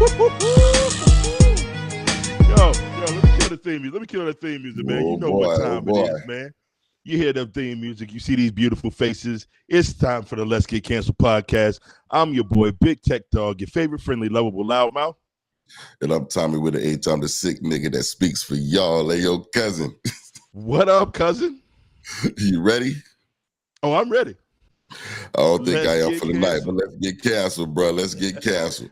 Let me kill the theme music. Let me kill that theme music, man. You Oh know boy, what oh time it boy. is, man. You hear them theme music. You see these beautiful faces. It's time for the Let's Get Canceled podcast. I'm your boy, Big Tech Dog, your favorite friendly, lovable loudmouth. And I'm Tommy with the H. I'm the sick nigga that speaks for y'all. Hey, yo, cousin. What up, cousin? You ready? Oh, I'm ready. I don't think Let's I am get for the night, but canceled. let's get canceled, bro. Let's get canceled.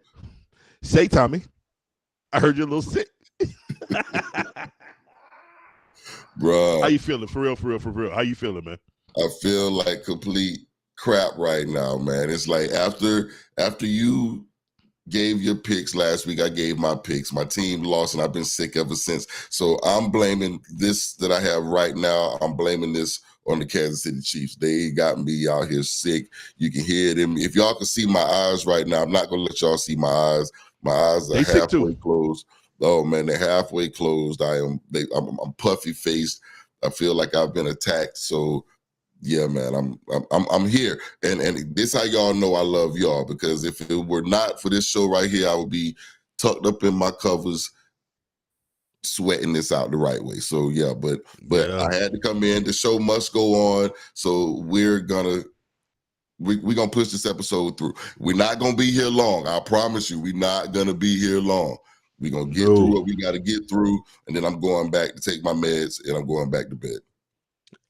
Say, Tommy, I heard you're a little sick. Bro, How you feeling? For real. How you feeling, man? I feel like complete crap right now, man. It's like after you gave your picks last week, I gave my picks. My team lost, and I've been sick ever since. So I'm blaming this that I have right now. I'm blaming this on the Kansas City Chiefs. They got me out here sick. You can hear them. If y'all can see my eyes right now, I'm not gonna let y'all see my eyes. My eyes are halfway closed. Oh man, they're halfway closed. I'm puffy faced. I feel like I've been attacked. So yeah, man, I'm here, and this how y'all know I love y'all, because if it were not for this show right here, I would be tucked up in my covers, sweating this out the right way. So yeah, but Yeah. I had to come in. The show must go on, so we're gonna push this episode through. We're not gonna be here long. I promise you, we're not gonna be here long. We're gonna get through what we got to get through, and then I'm going back to take my meds, and I'm going back to bed.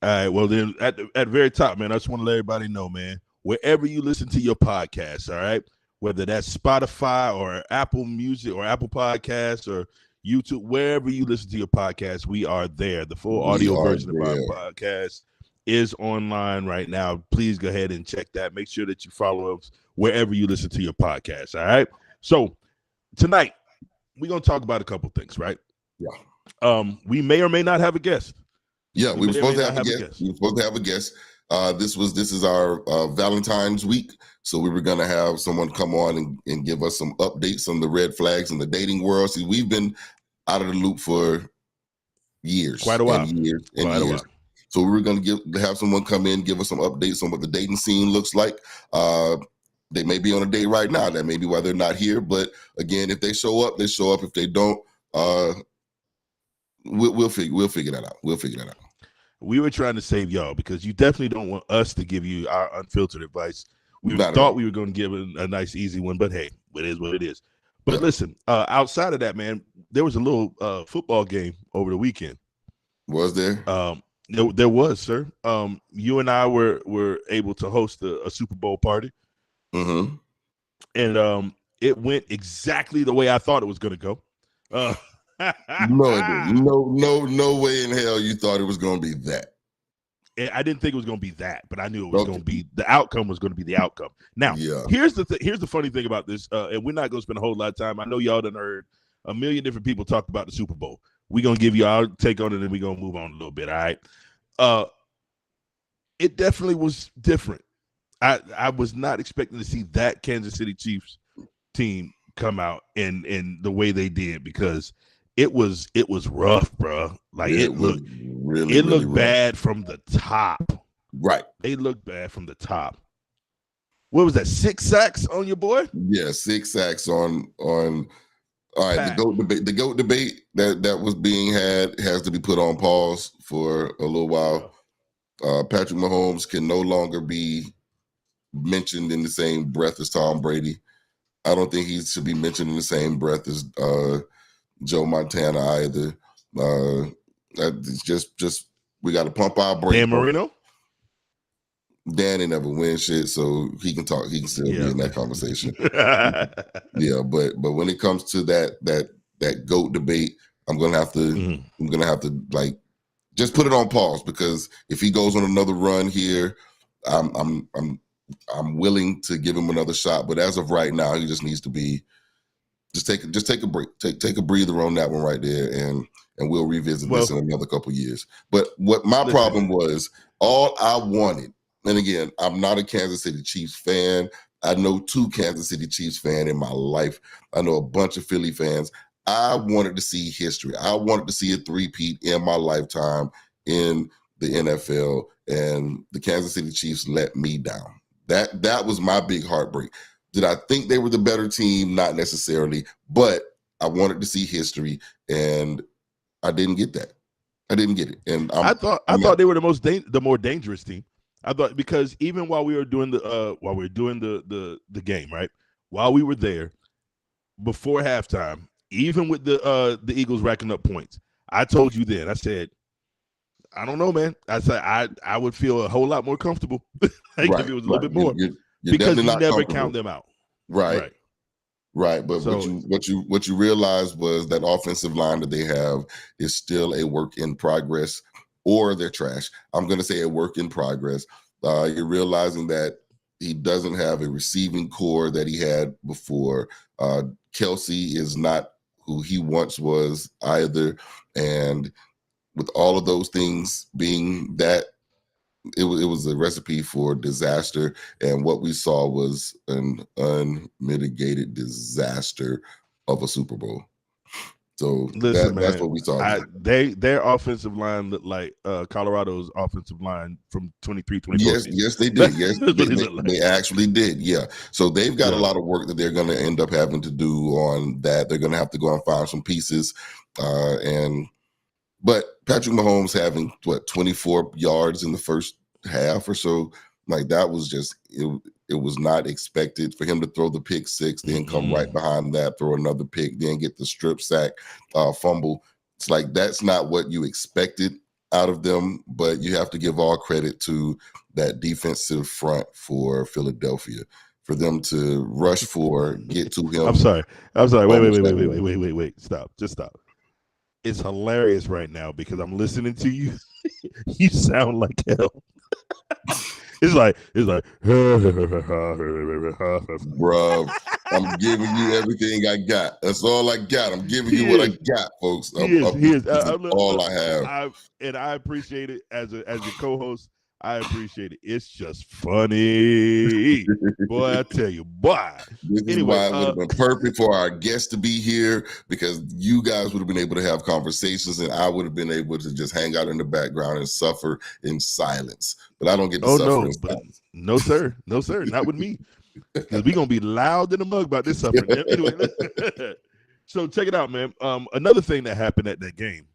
All right. Well, then at the very top, man, I just want to let everybody know, man, wherever you listen to your podcast, all right, whether that's Spotify or Apple Music or Apple Podcasts or YouTube, wherever you listen to your podcast, we are there. The full audio version of our podcast is online right now. Please go ahead and check that. Make sure that you follow us wherever you listen to your podcast. All right. So tonight we're gonna talk about a couple things, right? Yeah. We may or may not have a guest. Yeah, we were supposed to have a guest. We were supposed to have a guest. This is our Valentine's week, so we were gonna have someone come on and give us some updates on the red flags in the dating world. See, we've been out of the loop for years, quite a while, and years. So we were gonna have someone come in, give us some updates on what the dating scene looks like. They may be on a date right now. That may be why they're not here. But again, if they show up, they show up. If they don't, we'll figure that out. We'll figure that out. We were trying to save y'all because you definitely don't want us to give you our unfiltered advice. We thought we were going to give it a nice, easy one, but hey, it is what it is. But listen, outside of that, man, there was a little football game over the weekend. Was there? There was, sir. You and I were able to host a Super Bowl party. Mm-hmm. And it went exactly the way I thought it was going to go. No, it didn't. No way in hell you thought it was going to be that. I didn't think it was going to be that, but I knew it was going to be, the outcome was going to be the outcome. Now, here's the funny thing about this, and we're not going to spend a whole lot of time. I know y'all done heard a million different people talk about the Super Bowl. We're going to give you our take on it, and we're going to move on a little bit, all right? It definitely was different. I was not expecting to see that Kansas City Chiefs team come out in the way they did, because it was rough, bro. Like it looked really bad from the top. Right. They looked bad from the top. What was that? 6 sacks on your boy? Yeah, 6 sacks on. All right, the GOAT debate that was being had has to be put on pause for a little while. Patrick Mahomes can no longer be mentioned in the same breath as Tom Brady. I don't think he should be mentioned in the same breath as Joe Montana either. Just we got to pump our brakes. Dan Marino? Dan ain't never win shit, so he can talk. He can still be in that conversation. Yeah, but when it comes to that GOAT debate, I'm gonna have to like just put it on pause, because if he goes on another run here, I'm willing to give him another shot. But as of right now, he just needs to be just take a break, take a breather on that one right there, and we'll revisit this in another couple years. But what my problem was, all I wanted, and again, I'm not a Kansas City Chiefs fan. I know 2 Kansas City Chiefs fans in my life. I know a bunch of Philly fans. I wanted to see history. I wanted to see a three-peat in my lifetime in the NFL, and the Kansas City Chiefs let me down. That was my big heartbreak. Did I think they were the better team? Not necessarily, but I wanted to see history, and I didn't get that. I didn't get it, and I thought they were the more dangerous team. I thought, because even while we were doing the game, right, while we were there before halftime, even with the Eagles racking up points, I told you then, I said, I don't know, man. I said I would feel a whole lot more comfortable if it was a little bit more, you're because you never count them out. Right. But so, what you realized was that offensive line that they have is still a work in progress, or they're trash. I'm going to say a work in progress. You're realizing that he doesn't have a receiving core that he had before. Kelce is not who he once was either, and with all of those things being that, it was a recipe for disaster, and what we saw was an unmitigated disaster of a Super Bowl. So listen, that's what we saw. Their offensive line looked like Colorado's offensive line from 23-24. Yes, they did. Yes, they actually did. Yeah. So they've got a lot of work that they're going to end up having to do on that. They're going to have to go and find some pieces, but Patrick Mahomes having 24 yards in the first half or so, like that was just it was not expected for him to throw the pick six, then come right behind that, throw another pick, then get the strip sack, fumble. It's like that's not what you expected out of them, but you have to give all credit to that defensive front for Philadelphia, for them to rush for, get to him. I'm sorry. Wait. Stop. Just stop. It's hilarious right now because I'm listening to you. You sound like hell. It's like, bro, I'm giving you everything I got. That's all I got. I'm giving you what I got, folks. All I have. I appreciate it as a co-host. I appreciate it. It's just funny. Boy, I tell you, boy. This is why it would have been perfect for our guests to be here, because you guys would have been able to have conversations and I would have been able to just hang out in the background and suffer in silence. But I don't get to suffer in silence. No, sir. No, sir. Not with me. Because we're going to be loud in the mug about this suffering. Anyway, so check it out, man. Another thing that happened at that game,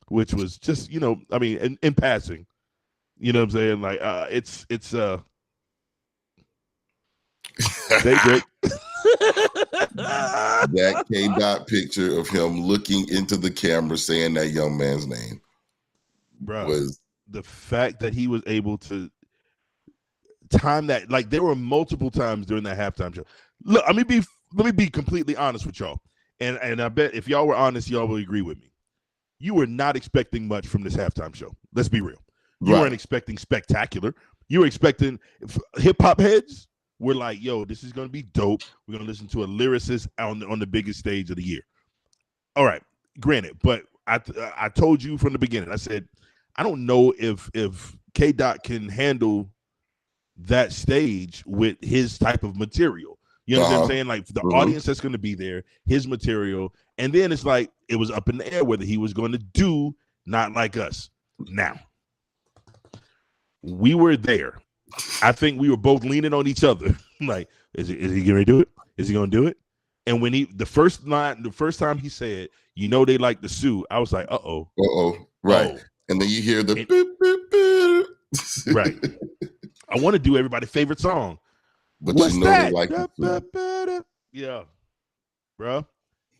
which was just, in passing, you know what I'm saying? Like, it's Drake. That K-Dot picture of him looking into the camera saying that young man's name, bro, was the fact that he was able to time that. Like, there were multiple times during that halftime show. Look, let me be completely honest with y'all, and I bet if y'all were honest, y'all will agree with me. You were not expecting much from this halftime show. Let's be real. You weren't expecting spectacular. You were expecting hip hop heads were like, yo, this is going to be dope. We're going to listen to a lyricist on the biggest stage of the year. All right, granted, but I told you from the beginning, I said, I don't know if K-Dot can handle that stage with his type of material. You know what I'm saying? Like, the audience that's going to be there, his material. And then it's like, it was up in the air whether he was going to do Not Like Us. Now, we were there. I think we were both leaning on each other. Like, is he going to do it? Is he going to do it? And when the first time he said, they like the Sioux, I was like, right. And then you hear the right. I want to do everybody's favorite song. But what's that? Like yeah, bro.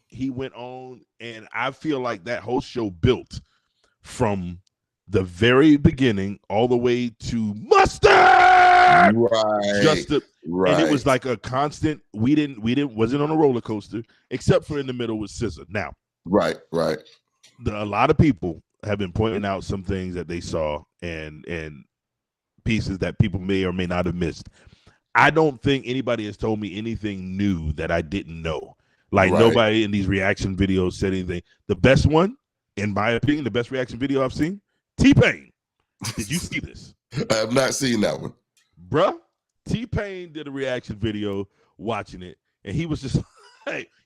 He went on, and I feel like that whole show built from the very beginning all the way to Mustard. Right. And it was like a constant. Wasn't on a roller coaster, except for in the middle with SZA. Now, right. A lot of people have been pointing out some things that they saw and pieces that people may or may not have missed. I don't think anybody has told me anything new that I didn't know. Like, nobody in these reaction videos said anything. The best one, in my opinion, the best reaction video I've seen, T-Pain. Did you see this? I have not seen that one. Bruh, T-Pain did a reaction video watching it, and he was just,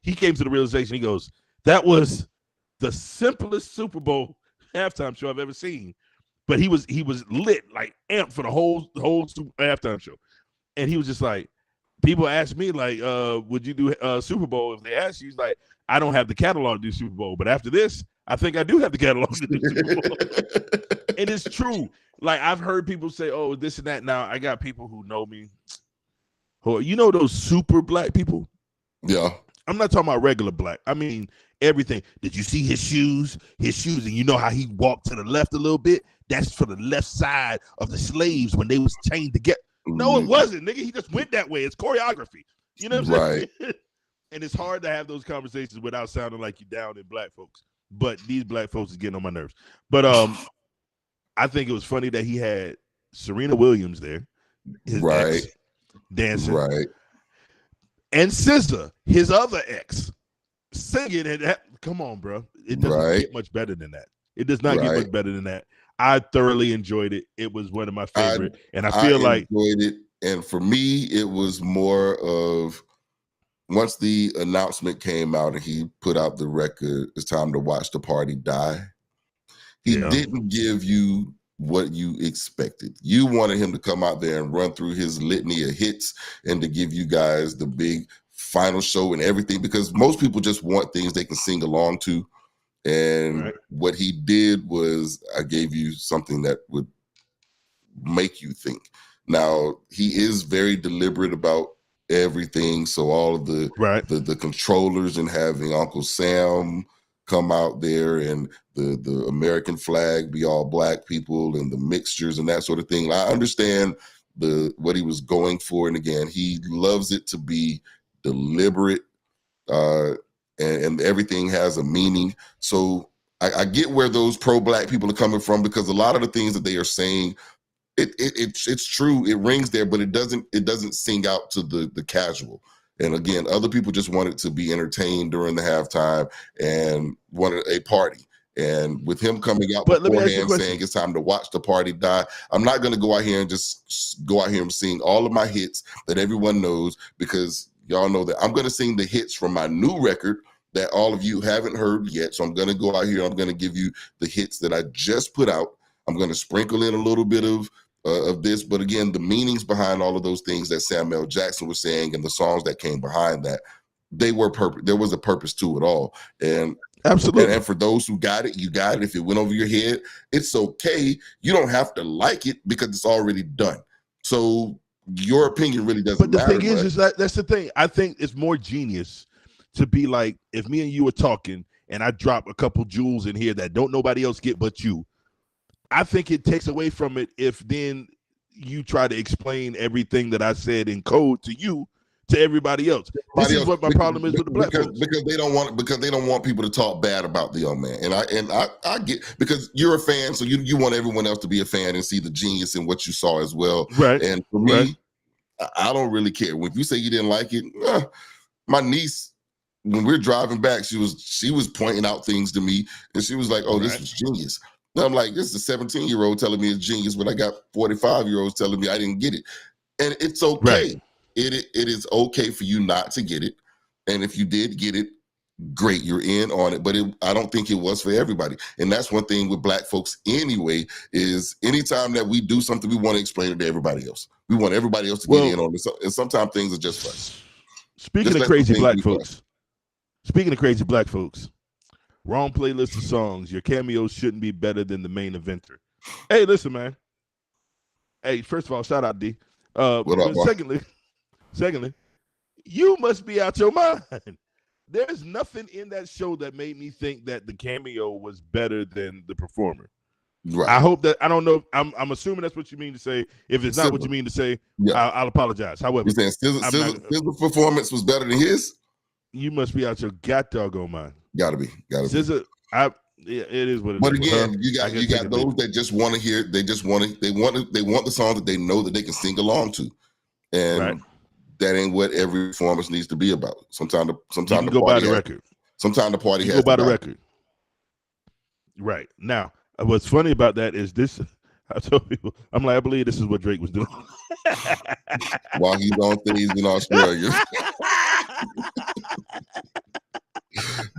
he came to the realization, he goes, that was the simplest Super Bowl halftime show I've ever seen. But he was lit, like amped for the whole halftime show. And he was just like, people ask me like, would you do Super Bowl? If they ask you, he's like, I don't have the catalog to do Super Bowl, but after this, I think I do have the catalog to do Super Bowl. And it's true. Like, I've heard people say, oh, this and that. Now, I got people who know me. Who, you know those super black people? Yeah. I'm not talking about regular black. I mean, everything. Did you see his shoes? His shoes, and you know how he walked to the left a little bit? That's for the left side of the slaves when they was chained together. No, it wasn't, nigga. He just went that way. It's choreography. You know what I'm saying? And it's hard to have those conversations without sounding like you down in black folks. But these black folks is getting on my nerves. But I think it was funny that he had Serena Williams there, his ex, dancing, and SZA, his other ex, singing. And come on, bro, it doesn't get much better than that. It does not get much better than that. I thoroughly enjoyed it. It was one of my favorite, and I feel like enjoyed it. And for me, it was more of once the announcement came out and he put out the record, "It's time to watch the party die." He didn't give you what you expected. You wanted him to come out there and run through his litany of hits and to give you guys the big final show and everything, because most people just want things they can sing along to. And what he did was, I gave you something that would make you think. Now, he is very deliberate about everything. So all of the controllers and having Uncle Sam come out there and the American flag be all black people and the mixtures and that sort of thing. I understand what he was going for. And again, he loves it to be deliberate, and everything has a meaning. So I get where those pro-black people are coming from, because a lot of the things that they are saying, it's true, it rings there, but it doesn't sing out to the casual. And again, other people just wanted to be entertained during the halftime and wanted a party. And with him coming out beforehand saying it's time to watch the party die, I'm not going to go out here and just go out here and sing all of my hits that everyone knows, because y'all know that I'm going to sing the hits from my new record that all of you haven't heard yet. So I'm going to go out here. I'm going to give you the hits that I just put out. I'm going to sprinkle in a little bit of this. But again, the meanings behind all of those things that Samuel Jackson was saying and the songs that came behind that, they were purpose. There was a purpose to it all. And absolutely. And for those who got it, you got it. If it went over your head, it's okay. You don't have to like it because it's already done. So your opinion really doesn't matter. But the thing is that's the thing. I think it's more genius to be like, if me and you were talking and I drop a couple jewels in here that don't nobody else get but you, I think it takes away from it if then you try to explain everything that I said in code to you, to everybody else. This is what my problem is with the black folks. Because they don't want people to talk bad about the young man. And I get, because you're a fan, so you want everyone else to be a fan and see the genius in what you saw as well. Right. And for me, I don't really care. If you say you didn't like it, my niece, when we're driving back, she was pointing out things to me, and she was like, "Oh, this is genius." And I'm like, "This is a 17-year-old telling me it's genius," when I got 45-year-olds telling me I didn't get it. And it's okay. Right. It is okay for you not to get it, and if you did get it, great, you're in on it. But I don't think it was for everybody, and that's one thing with black folks anyway. Is anytime that we do something, we want to explain it to everybody else. We want everybody else to get in on it, and sometimes things are just fun. Speaking of crazy black folks. Speaking of crazy black folks, wrong playlist of songs. Your cameos shouldn't be better than the main eventer. Hey, listen, man. Hey, first of all, shout out D. What up, secondly, you must be out your mind. There's nothing in that show that made me think that the cameo was better than the performer. Right. I hope that, I don't know. I'm assuming that's what you mean to say. If it's not what you mean to say, I'll apologize. However, you're saying SZA's performance was better than his? You must be out your doggone mind. Gotta be. SZA, it is what it is. But again, you got those that just want to hear. They want the song that they know that they can sing along to, and that ain't what every performance needs to be about. Sometimes the go by the record. Sometimes the party has to go by the record. Right now, what's funny about that is this. I told people, I'm like, I believe this is what Drake was doing while he's on stage in Australia.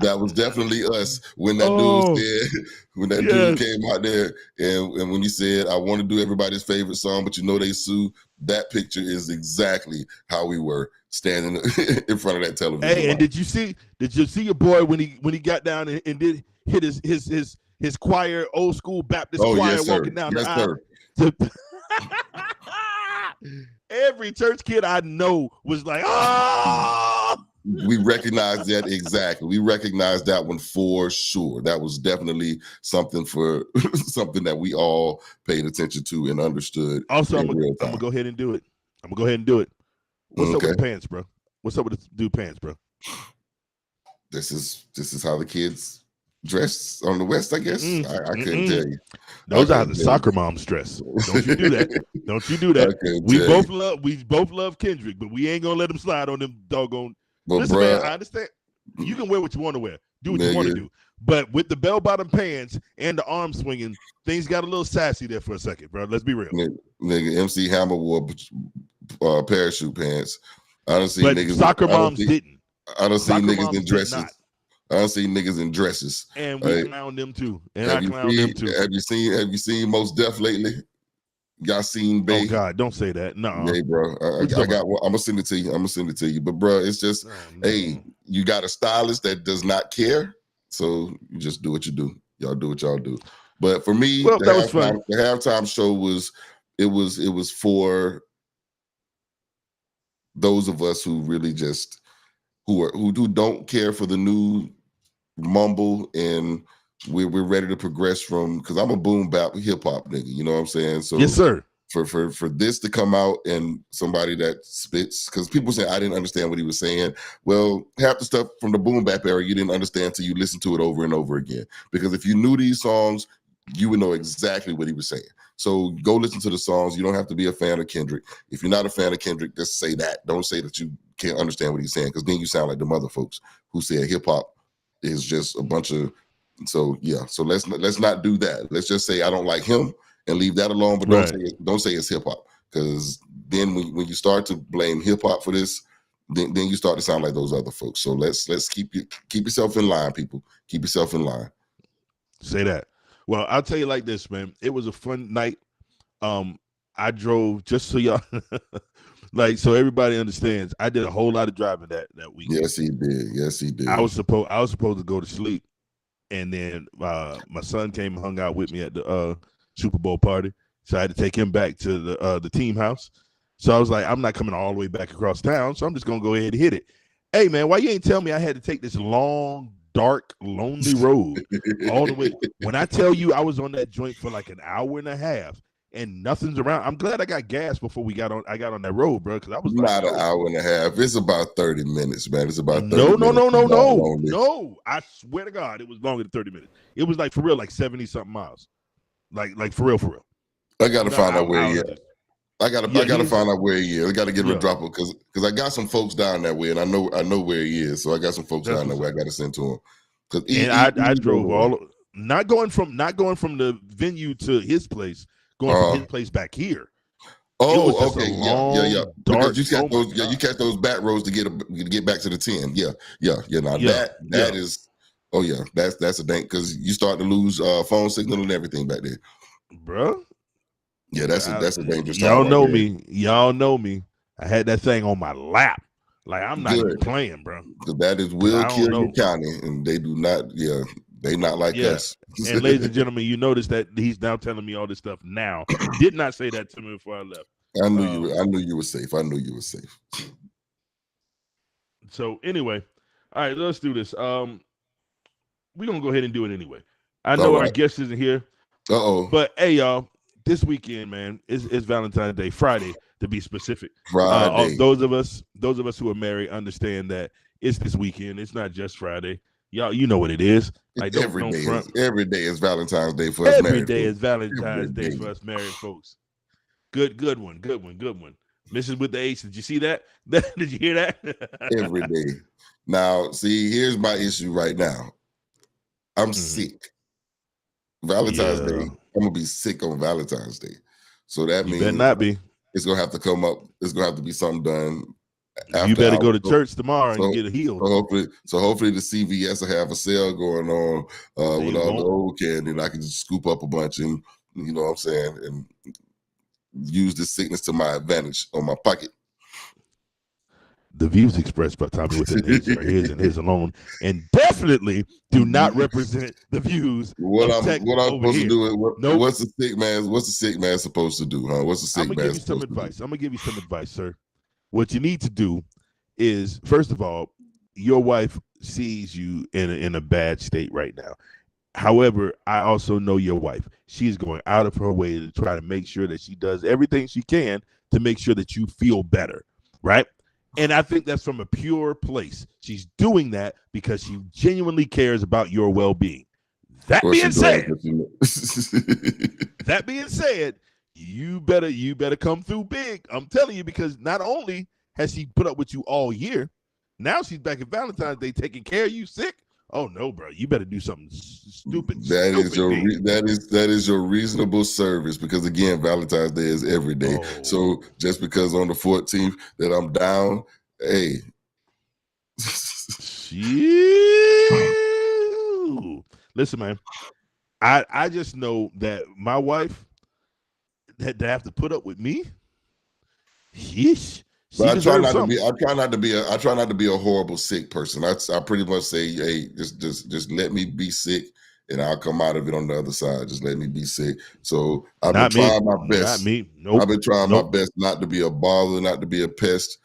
That was definitely us when that dude came out there and when you said, "I want to do everybody's favorite song, but you know they sue." that picture is exactly how we were standing in front of that television. Hey, and did you see your boy when he got down and did hit his choir, old school Baptist choir, yes, walking down the aisle? Every church kid I know was like, oh! We recognize that exactly. We recognize that one for sure. That was definitely something that we all paid attention to and understood. Also, I'm gonna go ahead and do it. What's up with the pants, bro? What's up with the dude pants, bro? This is how the kids dress on the West, I guess. I couldn't tell you. Those are how the soccer moms dress. Don't you do that. Don't you do that. We both love Kendrick, but we ain't gonna let him slide on them doggone. Listen, man, I understand. You can wear what you want to wear. Do what you want to do. But with the bell-bottom pants and the arm swinging, things got a little sassy there for a second, bro. Let's be real. Nigga, MC Hammer wore parachute pants. I don't see niggas. Soccer moms didn't. I don't see niggas in dresses. I don't see niggas in dresses. And we clown them too. And have you seen Mos Def lately? Y'all seen Bay? Oh God, don't say that. No. Hey, bro. I got one. I'm gonna send it to you. But bro, it's just, hey, you got a stylist that does not care. So you just do what you do. Y'all do what y'all do. But for me, the halftime show was for those of us who really just who don't care for the new mumble, and we're ready to progress from, because I'm a boom bap hip hop nigga, you know what I'm saying? So yes, sir. For this to come out and somebody that spits, because people say I didn't understand what he was saying. Well, half the stuff from the boom bap era you didn't understand till you listen to it over and over again. Because if you knew these songs, you would know exactly what he was saying. So go listen to the songs. You don't have to be a fan of Kendrick. If you're not a fan of Kendrick, just say that. Don't say that you can't understand what he's saying, because then you sound like the mother folks who said hip hop is just a bunch of. So yeah. So let's not do that. Let's just say I don't like him and leave that alone. But don't say it's hip hop, because then when you start to blame hip hop for this, then you start to sound like those other folks. So let's keep yourself in line, people. Keep yourself in line. Say that. Well, I'll tell you like this, man. It was a fun night. I drove, just so y'all, like, so everybody understands, I did a whole lot of driving that week. Yes, he did. I was supposed to go to sleep, and then my son came and hung out with me at the Super Bowl party, so I had to take him back to the team house. So I was like, I'm not coming all the way back across town, so I'm just gonna go ahead and hit it. Hey, man, why you ain't tell me I had to take this long, dark, lonely road all the way? When I tell you I was on that joint for like an hour and a half and nothing's around, I'm glad I got gas before I got on that road, bro, because I was not an hour and a half. It's about 30 minutes, man. It's about 30 minutes. No. I swear to God, it was longer than 30 minutes. It was like for real, like 70 something miles. Like for real. I gotta find out where he is. I gotta find out where he is. I gotta get him a dropper, because I got some folks down that way, and I know where he is. So I got some folks down that way I gotta send to him. I drove not going from the venue to his place, going from his place back here. Oh, okay, yeah. Because you catch those back roads to get back to the 10. Yeah. Now that is, oh yeah, that's a dang, because you start to lose phone signal and everything back there, bro. Yeah, that's a dangerous time. Y'all know me. I had that thing on my lap. Like, I'm not even playing, bro. That is Will Killian County, and they do not. Yeah, they not like us. And ladies and gentlemen, you notice that he's now telling me all this stuff now. Did not say that to me before I left. I knew you were safe. So anyway, all right, let's do this. We're gonna go ahead and do it anyway. I know our guest isn't here. But hey, y'all. This weekend, man, it's Valentine's Day, Friday to be specific. Friday. Those of us who are married understand that it's this weekend. It's not just Friday. Y'all, you know what it is. Like, every day is Valentine's Day for us married folks. Every day is Valentine's Day for us married folks. Good one. Mrs. with the H, did you see that? Did you hear that? Every day. Now, see, here's my issue right now. I'm sick. Valentine's Day. I'm gonna be sick on Valentine's Day, so that means better not be. It's gonna have to come up. It's gonna have to be something done. You better go to church tomorrow and get it healed. So hopefully the CVS will have a sale going on with all the old candy, and I can just scoop up a bunch, and you know what I'm saying, and use this sickness to my advantage on my pocket. The views expressed by Tommy with an H are his and his alone, and definitely do not represent the views. What I'm supposed to do? What's the sick man supposed to do? Huh? What's the sick man? I'm gonna give you some advice. I'm gonna give you some advice, sir. What you need to do is, first of all, your wife sees you in a bad state right now. However, I also know your wife. She's going out of her way to try to make sure that she does everything she can to make sure that you feel better, right? And I think that's from a pure place. She's doing that because she genuinely cares about your well-being. That being said, you better come through big. I'm telling you, because not only has she put up with you all year, now she's back at Valentine's Day taking care of you sick. Oh no, bro! You better do something stupid. That is your reasonable service, because again, Valentine's Day is every day. Oh. So just because on the 14th that I'm down, hey. Listen, man. I just know that my wife had to have to put up with me. Yeesh. But I try not to be a horrible sick person. I pretty much say, hey, just let me be sick and I'll come out of it on the other side. Just let me be sick. So I've been trying my best. Not me. Nope. I've been trying my best not to be a bother, not to be a pest.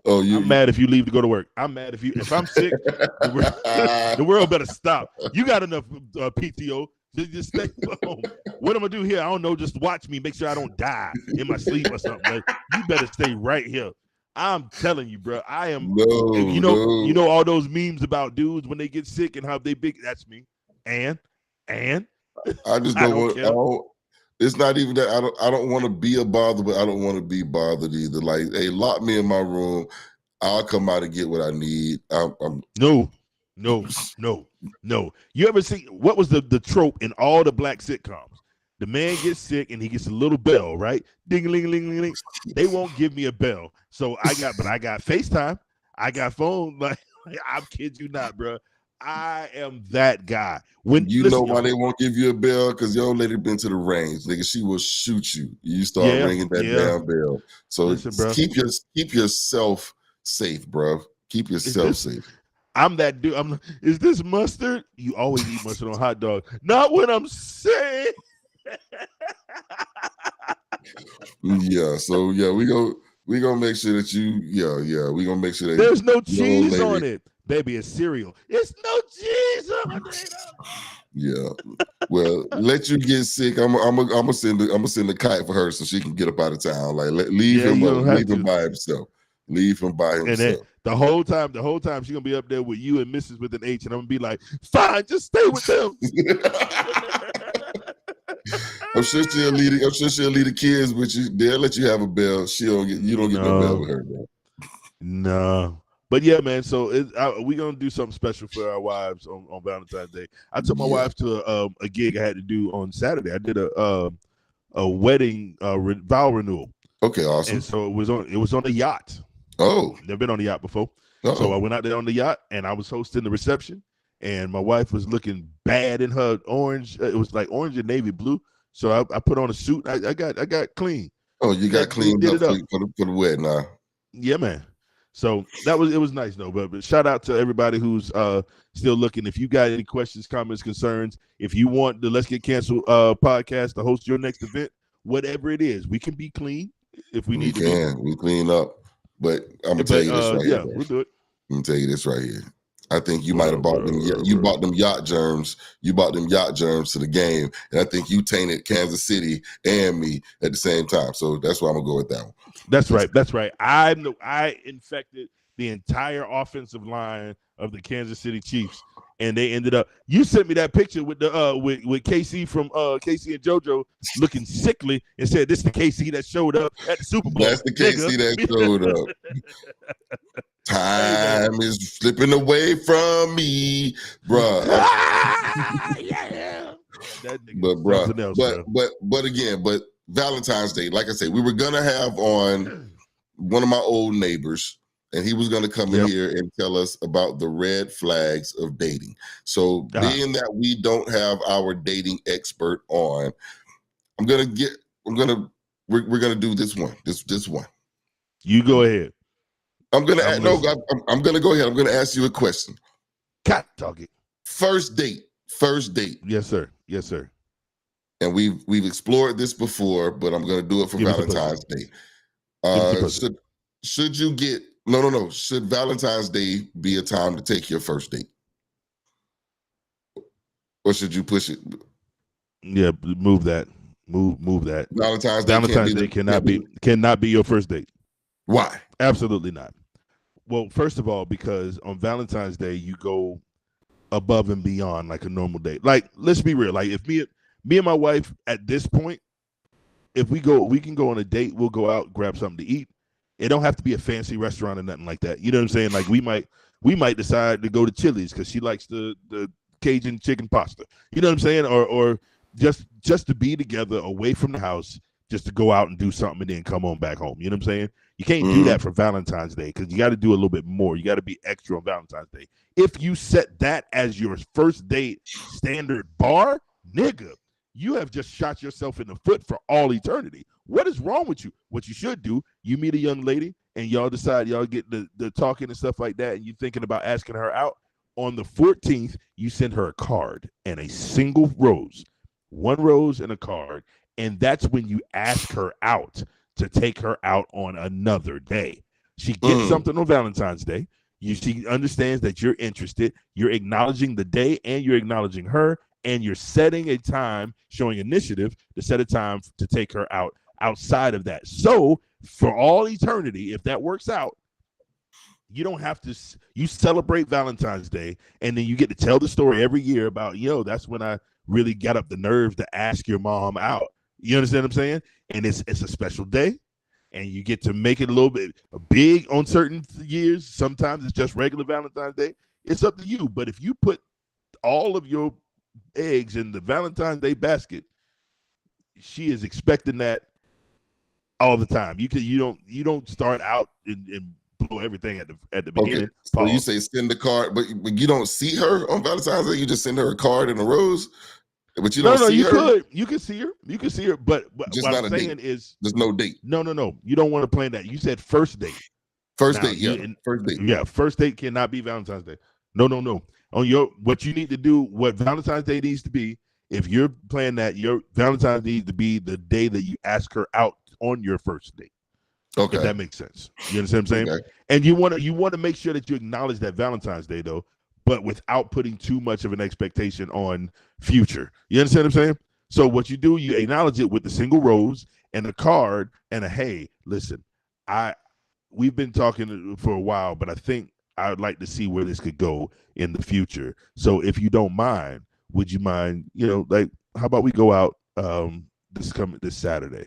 Oh, I'm mad if you leave to go to work. I'm mad if I'm sick. The world better stop. You got enough PTO. Just stay home. What I'm gonna do here? I don't know. Just watch me. Make sure I don't die in my sleep or something. Like, you better stay right here. I'm telling you, bro. I am. You know all those memes about dudes when they get sick and how they big. That's me. And I just don't want. It's not even that. I don't want to be a bother, but I don't want to be bothered either. Like, hey, lock me in my room. I'll come out and get what I need. No. You ever see what was the trope in all the black sitcoms? The man gets sick and he gets a little bell, right? Ding-a-ling-ling-ling-ling. They won't give me a bell. So I got FaceTime. I got phone. Like I'm kidding you not, bro. I am that guy. Know why they won't give you a bell? Because your old lady been to the range, nigga. She will shoot you. You start ringing that damn bell. So keep yourself safe, bro. Keep yourself safe. I'm that dude. Is this mustard? You always eat mustard on hot dog. Not when I'm sick. Yeah. So yeah, we gonna make sure that you. Yeah. We gonna make sure that there's no cheese on it, baby. It's cereal. It's no cheese on it. Yeah. Well, let you get sick. I'm gonna send the kite for her so she can get up out of town. Like leave him by himself. Leave him by himself. And then the whole time she's gonna be up there with you and Mrs. with an H, and I'm gonna be like, fine, just stay with them. I'm sure she'll leave the kids with you. They'll let you have a bell. You don't get no bell with her, man. No. But yeah, man. So we're gonna do something special for our wives on Valentine's Day. I took my wife to a gig I had to do on Saturday. I did a wedding vow renewal. Okay, awesome. And so it was on a yacht. Oh, never been on a yacht before. So I went out there on the yacht and I was hosting the reception. And my wife was looking bad in her orange. It was like orange and navy blue. So I put on a suit. I got clean. Oh, you got cleaned up for the wedding, huh? Yeah, man. So it was nice though. But shout out to everybody who's still looking. If you got any questions, comments, concerns, if you want the Let's Get Canceled podcast to host your next event, whatever it is, we can be clean if we need to. We clean up. But I'm gonna tell you this right here. We'll do it. I'm gonna tell you this right here. I think you might have bought them. You bought them yacht germs. You bought them yacht germs to the game, and I think you tainted Kansas City and me at the same time. So that's why I'm gonna go with that one. That's right. I infected the entire offensive line of the Kansas City Chiefs, and they ended up. You sent me that picture with the with KC from KC and JoJo looking sickly, and said this is the KC that showed up at the Super Bowl. That's the KC that showed up. Time is slipping away from me, bruh. Yeah. But again, Valentine's Day, like I said, we were gonna have on one of my old neighbors, and he was gonna come in here and tell us about the red flags of dating. So being that we don't have our dating expert on, I'm gonna we're gonna do this one. This one. You go ahead. I'm gonna go ahead. I'm gonna ask you a question. Cat talk it. First date. Yes, sir. Yes, sir. And we've explored this before, but I'm gonna do it for Valentine's Day. Should you get no? Should Valentine's Day be a time to take your first date, or should you push it? Yeah, move that. Move that. Valentine's Day cannot be your first date. Why? Absolutely not. Well, first of all, because on Valentine's Day you go above and beyond like a normal date. Like, let's be real. Like, if me and my wife at this point, if we can go on a date. We'll go out, grab something to eat. It don't have to be a fancy restaurant or nothing like that. You know what I'm saying? Like, we might decide to go to Chili's because she likes the Cajun chicken pasta. You know what I'm saying? Or just to be together away from the house, just to go out and do something and then come on back home. You know what I'm saying? You can't do that for Valentine's Day because you got to do a little bit more. You got to be extra on Valentine's Day. If you set that as your first date standard bar, nigga, you have just shot yourself in the foot for all eternity. What is wrong with you? What you should do, you meet a young lady and y'all decide y'all get the talking and stuff like that, and you thinking about asking her out. On the 14th, you send her a card and a single rose. One rose and a card. And that's when you ask her out to take her out on another day. She gets something on Valentine's Day. She understands that you're interested. You're acknowledging the day and you're acknowledging her. And you're setting a time, showing initiative to set a time to take her out outside of that. So for all eternity, if that works out, you don't have to, you celebrate Valentine's Day. And then you get to tell the story every year about, that's when I really got up the nerve to ask your mom out. You understand what I'm saying? And it's a special day, and you get to make it a little bit big on certain years. Sometimes it's just regular Valentine's Day. It's up to you. But if you put all of your eggs in the Valentine's Day basket, she is expecting that all the time. You don't start out and blow everything at the beginning. Okay. So you say send the card, but you don't see her on Valentine's Day. You just send her a card and a rose. But you don't see her. You can see her. But just what I'm saying is there's no date. No. You don't want to plan that. You said first date. First date. Yeah, first date cannot be Valentine's Day. No. On what you need to do, what Valentine's Day needs to be, if you're planning that, your Valentine's needs to be the day that you ask her out on your first date. Okay. If that makes sense. You understand what I'm saying? Okay. And you want to make sure that you acknowledge that Valentine's Day though, but without putting too much of an expectation on future. You understand what I'm saying? So what you do, you acknowledge it with the single rose and a card and a, hey, listen, we've been talking for a while, but I think I would like to see where this could go in the future. So if you don't mind, would you mind, like, how about we go out this Saturday?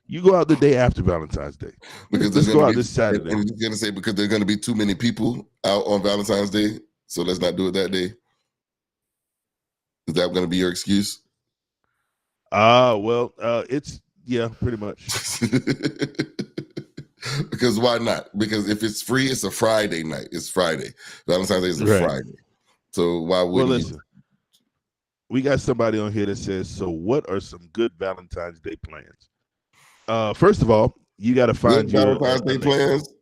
You go out the day after Valentine's Day. Because let's go out this Saturday. I'm going to say because there's going to be too many people out on Valentine's Day. So let's not do it that day. Is that going to be your excuse? It's pretty much. Because why not? Because if it's free, it's a Friday night. It's Friday. Valentine's Day is a Friday. So why wouldn't you? We got somebody on here that says, so what are some good Valentine's Day plans? First of all, you got to find your Valentine's Day plans.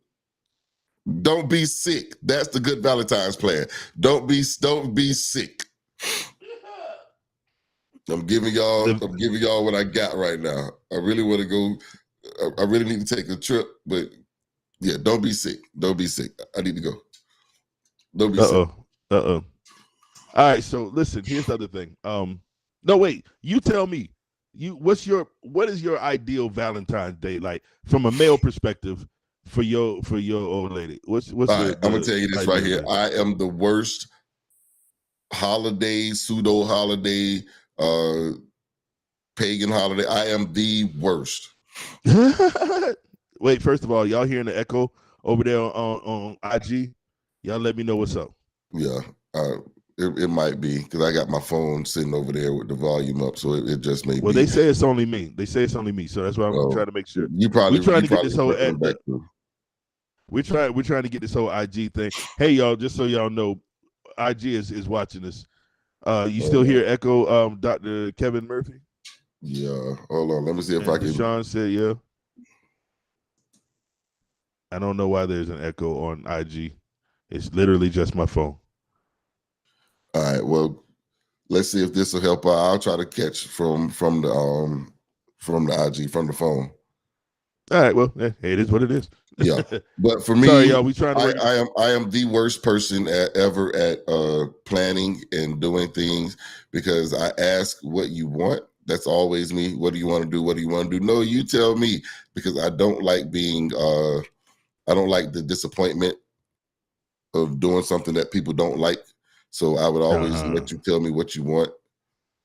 Don't be sick. That's the good Valentine's plan. Don't be sick. I'm giving y'all what I got right now. I really want to go. I really need to take a trip, but yeah, don't be sick. Don't be sick. I need to go. Don't be sick. All right. So listen, here's the other thing. No, wait. You tell me. What is your ideal Valentine's Day like from a male perspective for your old lady? What's I'm gonna tell you this right here. I am the worst holiday, pseudo holiday, pagan holiday. I am the worst. Wait, first of all, y'all hearing the echo over there on IG? Y'all let me know what's up. Yeah, it might be because I got my phone sitting over there with the volume up, so it just may be. Well, they say it's only me. So that's why I'm trying to make sure. We're trying to get this whole we're trying to get this whole IG thing. Hey, y'all, just so y'all know, IG is watching this. You still hear echo, Dr. Kevin Murphy? Yeah, hold on. Let me see if I can. Sean said, yeah. I don't know why there's an echo on IG. It's literally just my phone. All right. Well, let's see if this will help out. I'll try to catch from the IG from the phone. All right. Well, it is what it is. Yeah. But for me, sorry, y'all. We trying to. I am the worst person ever at planning and doing things because I ask what you want. That's always me. What do you want to do? What do you want to do? No, you tell me, because I don't like being. I don't like the disappointment of doing something that people don't like. So I would always let you tell me what you want,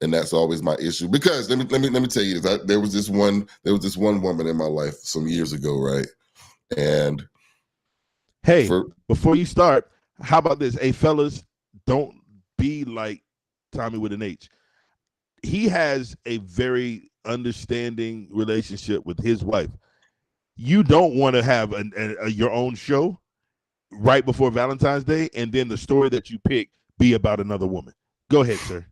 and that's always my issue. Because let me tell you this. There was this one woman in my life some years ago, right? And hey, before you start, how about this? Hey, fellas, don't be like Tommy with an H. He has a very understanding relationship with his wife. You don't want to have your own show right before Valentine's Day, and then the story that you pick be about another woman. Go ahead, sir.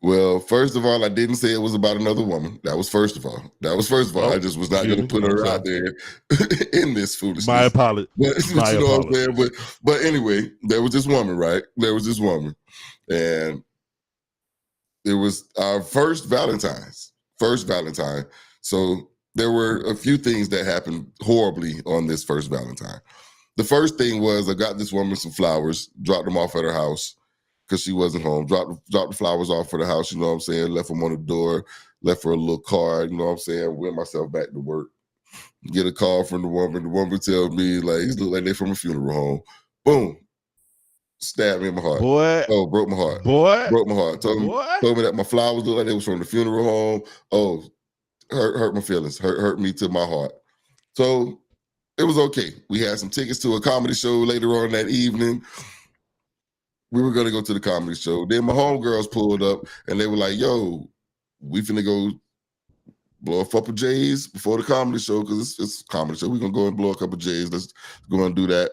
Well, first of all, I didn't say it was about another woman. That was first of all. I just was not going to put her out there in this foolishness. My apologies. But, you know what I'm saying? But anyway, there was this woman, right? There was this woman, and it was our first Valentine. So there were a few things that happened horribly on this first Valentine. The first thing was I got this woman some flowers, dropped them off at her house because she wasn't home. Dropped the flowers off for the house, you know what I'm saying? Left them on the door, left her a little card, you know what I'm saying? Went myself back to work. Get a call from the woman. The woman tells me, like, these look like they're from a funeral home. Boom. Stabbed me in my heart. Boy. Oh, broke my heart. Boy. Broke my heart. Told me that my flowers looked like they was from the funeral home. Oh, hurt my feelings. Hurt me to my heart. So it was okay. We had some tickets to a comedy show later on that evening. We were going to go to the comedy show. Then my homegirls pulled up and they were like, yo, we finna go blow a couple J's before the comedy show because it's a comedy show. We're going to go and blow a couple J's. Let's go and do that.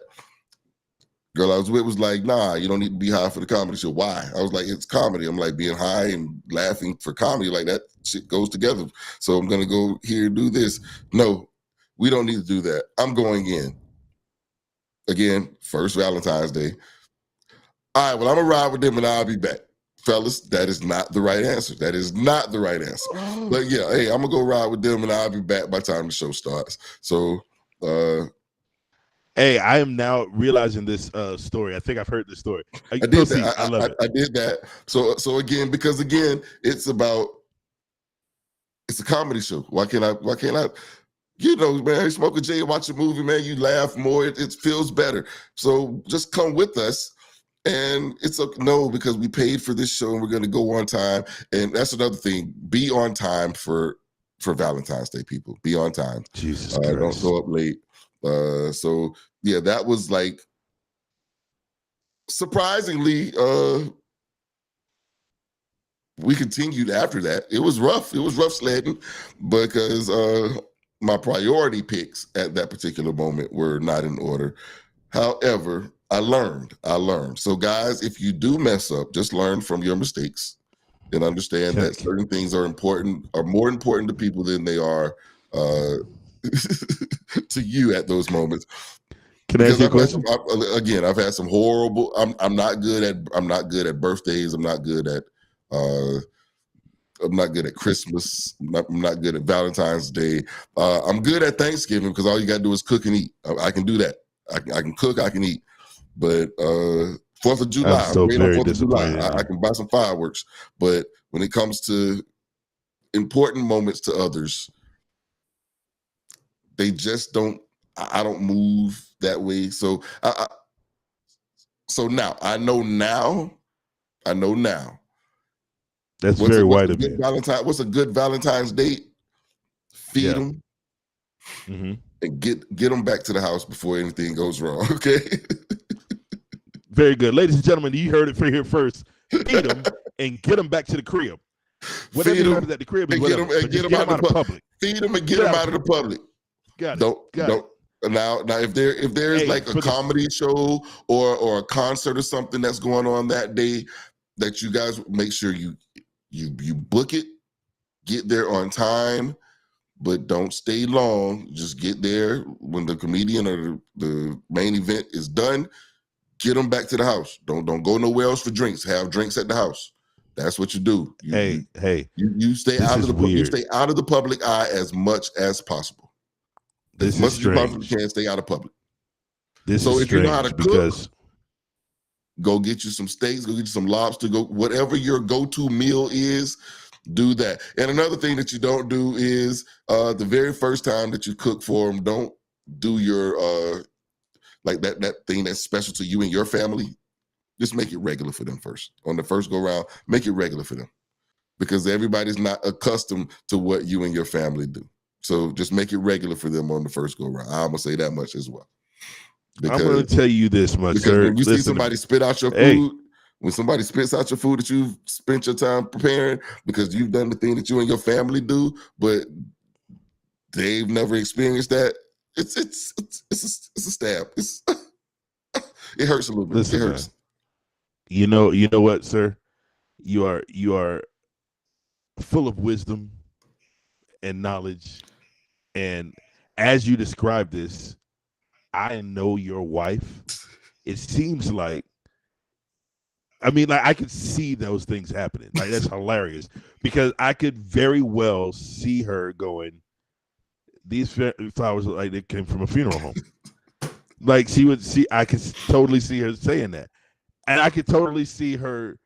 Girl I was with was like, nah, you don't need to be high for the comedy show. Why? I was like, it's comedy. I'm like, being high and laughing for comedy, like that shit goes together. So I'm going to go here and do this. No, we don't need to do that. I'm going in. Again, first Valentine's Day. All right, well, I'm going to ride with them and I'll be back. Fellas, that is not the right answer. That is not the right answer. But yeah, hey, I'm going to go ride with them and I'll be back by the time the show starts. So, hey, I am now realizing this story. I think I've heard this story. I did that. I love it. I did that. So again, because again, it's a comedy show. Why can't I, you know, man, smoke a J, watch a movie, man, you laugh more. It feels better. So just come with us. And it's no, because we paid for this show and we're going to go on time. And that's another thing. Be on time for Valentine's Day, people. Be on time. Jesus Christ. Don't go up late. So yeah, that was like surprisingly we continued after that. It was rough. It was rough sledding because my priority picks at that particular moment were not in order. However, I learned. So guys, if you do mess up, just learn from your mistakes and understand that certain things are more important to people than they are to you at those moments. Can I ask you a question? I've had some horrible. I'm not good at birthdays. I'm not good at Christmas. I'm not good at Valentine's Day. I'm good at Thanksgiving because all you got to do is cook and eat. I can do that. I can cook. I can eat. But 4th of July, I'm great on 4th of July. I can buy some fireworks. But when it comes to important moments to others, they just don't. I don't move that way. So I know now. That's very white of you. What's a good Valentine's date? Feed them and get them back to the house before anything goes wrong. Okay. Very good. Ladies and gentlemen, you heard it from here first. Feed them and get them back to the crib. Whatever happens at the crib is whatever. Get them out of the public. Feed them and get them out of the public. Got it. Now if there's like a comedy show or a concert or something that's going on that day, that you guys make sure you book it, get there on time, but don't stay long. Just get there when the comedian or the main event is done. Get them back to the house. Don't go nowhere else for drinks. Have drinks at the house. That's what you do. You stay out of the you stay out of the public eye as much as possible. As much as you possibly can, stay out of public. So if you know how to cook, go get you some steaks, go get you some lobster, go whatever your go-to meal is, do that. And another thing that you don't do is the very first time that you cook for them, don't do your like that thing that's special to you and your family. Just make it regular for them first. On the first go round, make it regular for them, because everybody's not accustomed to what you and your family do. So just make it regular for them on the first go round. I'm gonna say that much as well. Because, I'm going to tell you this much, sir. When you see somebody spit out your food, when somebody spits out your food that you've spent your time preparing because you've done the thing that you and your family do, but they've never experienced that, it's a stab. It hurts a little bit. Listen, it hurts. Man. You know what, sir? You are full of wisdom and knowledge, and as you describe this, I know your wife. It seems like, I could see those things happening. Like, that's hilarious, because I could very well see her going, these flowers look like they came from a funeral home. Like, I could totally see her saying that. And I could totally see her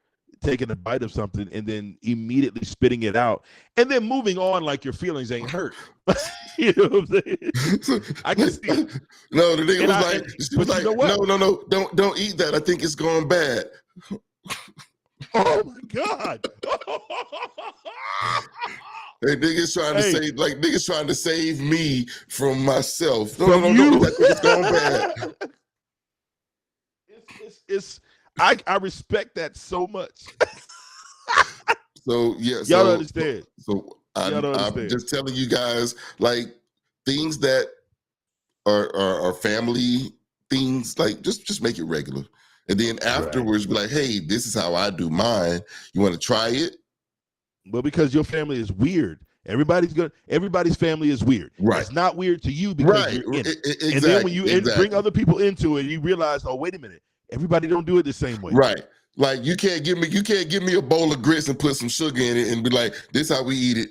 taking a bite of something and then immediately spitting it out and then moving on like your feelings ain't hurt. You know what I'm saying? I can see it. No, the nigga was like, no, don't eat that. I think it's going bad. Oh my God. Hey, niggas trying to save me from myself. No, I think it's going bad. I respect that so much. So yeah, y'all don't understand. So I'm just telling you guys, like, things that are family things, like just make it regular, and then afterwards be like, hey, this is how I do mine. You want to try it? Well, because your family is weird. Everybody's family is weird. Right. It's not weird to you because you're in it. Exactly. And then when you bring other people into it, you realize, oh, wait a minute. Everybody don't do it the same way. Right. Like, you can't give me a bowl of grits and put some sugar in it and be like, this is how we eat it,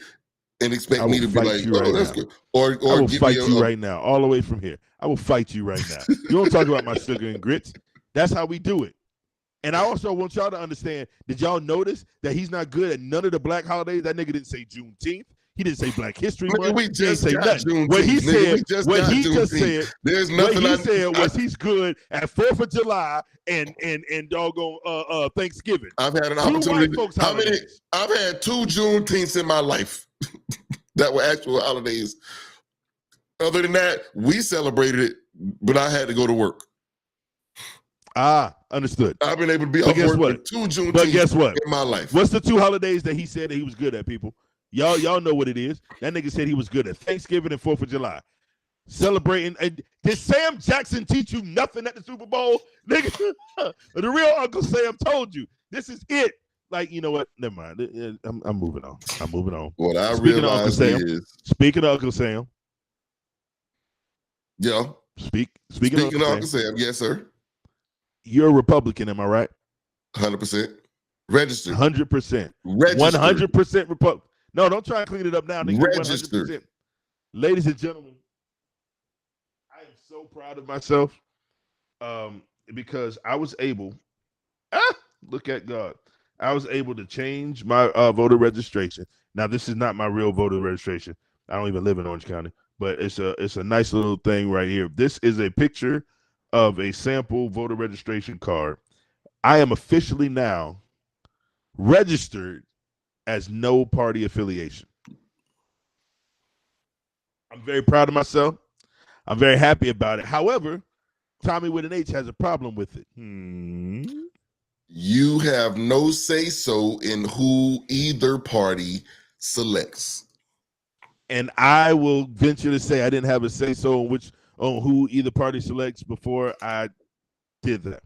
and expect me to be like, oh, that's good. Or I will fight you right now, all the way from here. I will fight you right now. You don't talk about my sugar and grits. That's how we do it. And I also want y'all to understand, did y'all notice that he's not good at none of the black holidays? That nigga didn't say Juneteenth. He didn't say Black History Month. We just say nothing. What he said, there's nothing. What he said was he's good at 4th of July and doggone Thanksgiving. I've had an opportunity. I've had 2 Juneteenths in my life that were actual holidays. Other than that, we celebrated it, but I had to go to work. Understood. I've been able to be off work for 2 Juneteenths in my life. What's the 2 holidays that he said that he was good at, people? Y'all know what it is. That nigga said he was good at Thanksgiving and 4th of July. Celebrating. And did Sam Jackson teach you nothing at the Super Bowl? Nigga, the real Uncle Sam told you. This is it. Like, you know what? Never mind. I'm moving on. What I realized is... Speaking of Uncle Sam. Yeah. Speaking of Uncle Sam. Yes, sir. You're a Republican, am I right? 100%. Registered. 100%. Registered. 100% Republican. No, don't try and clean it up now. Nigga. Registered. 100%. Ladies and gentlemen, I am so proud of myself because I was able, look at God. I was able to change my voter registration. Now, this is not my real voter registration. I don't even live in Orange County, but it's a nice little thing right here. This is a picture of a sample voter registration card. I am officially now registered as no party affiliation. I'm very proud of myself. I'm very happy about it. However, Tommy with an H has a problem with it. You have no say-so in who either party selects. And I will venture to say I didn't have a say-so on who either party selects before I did that.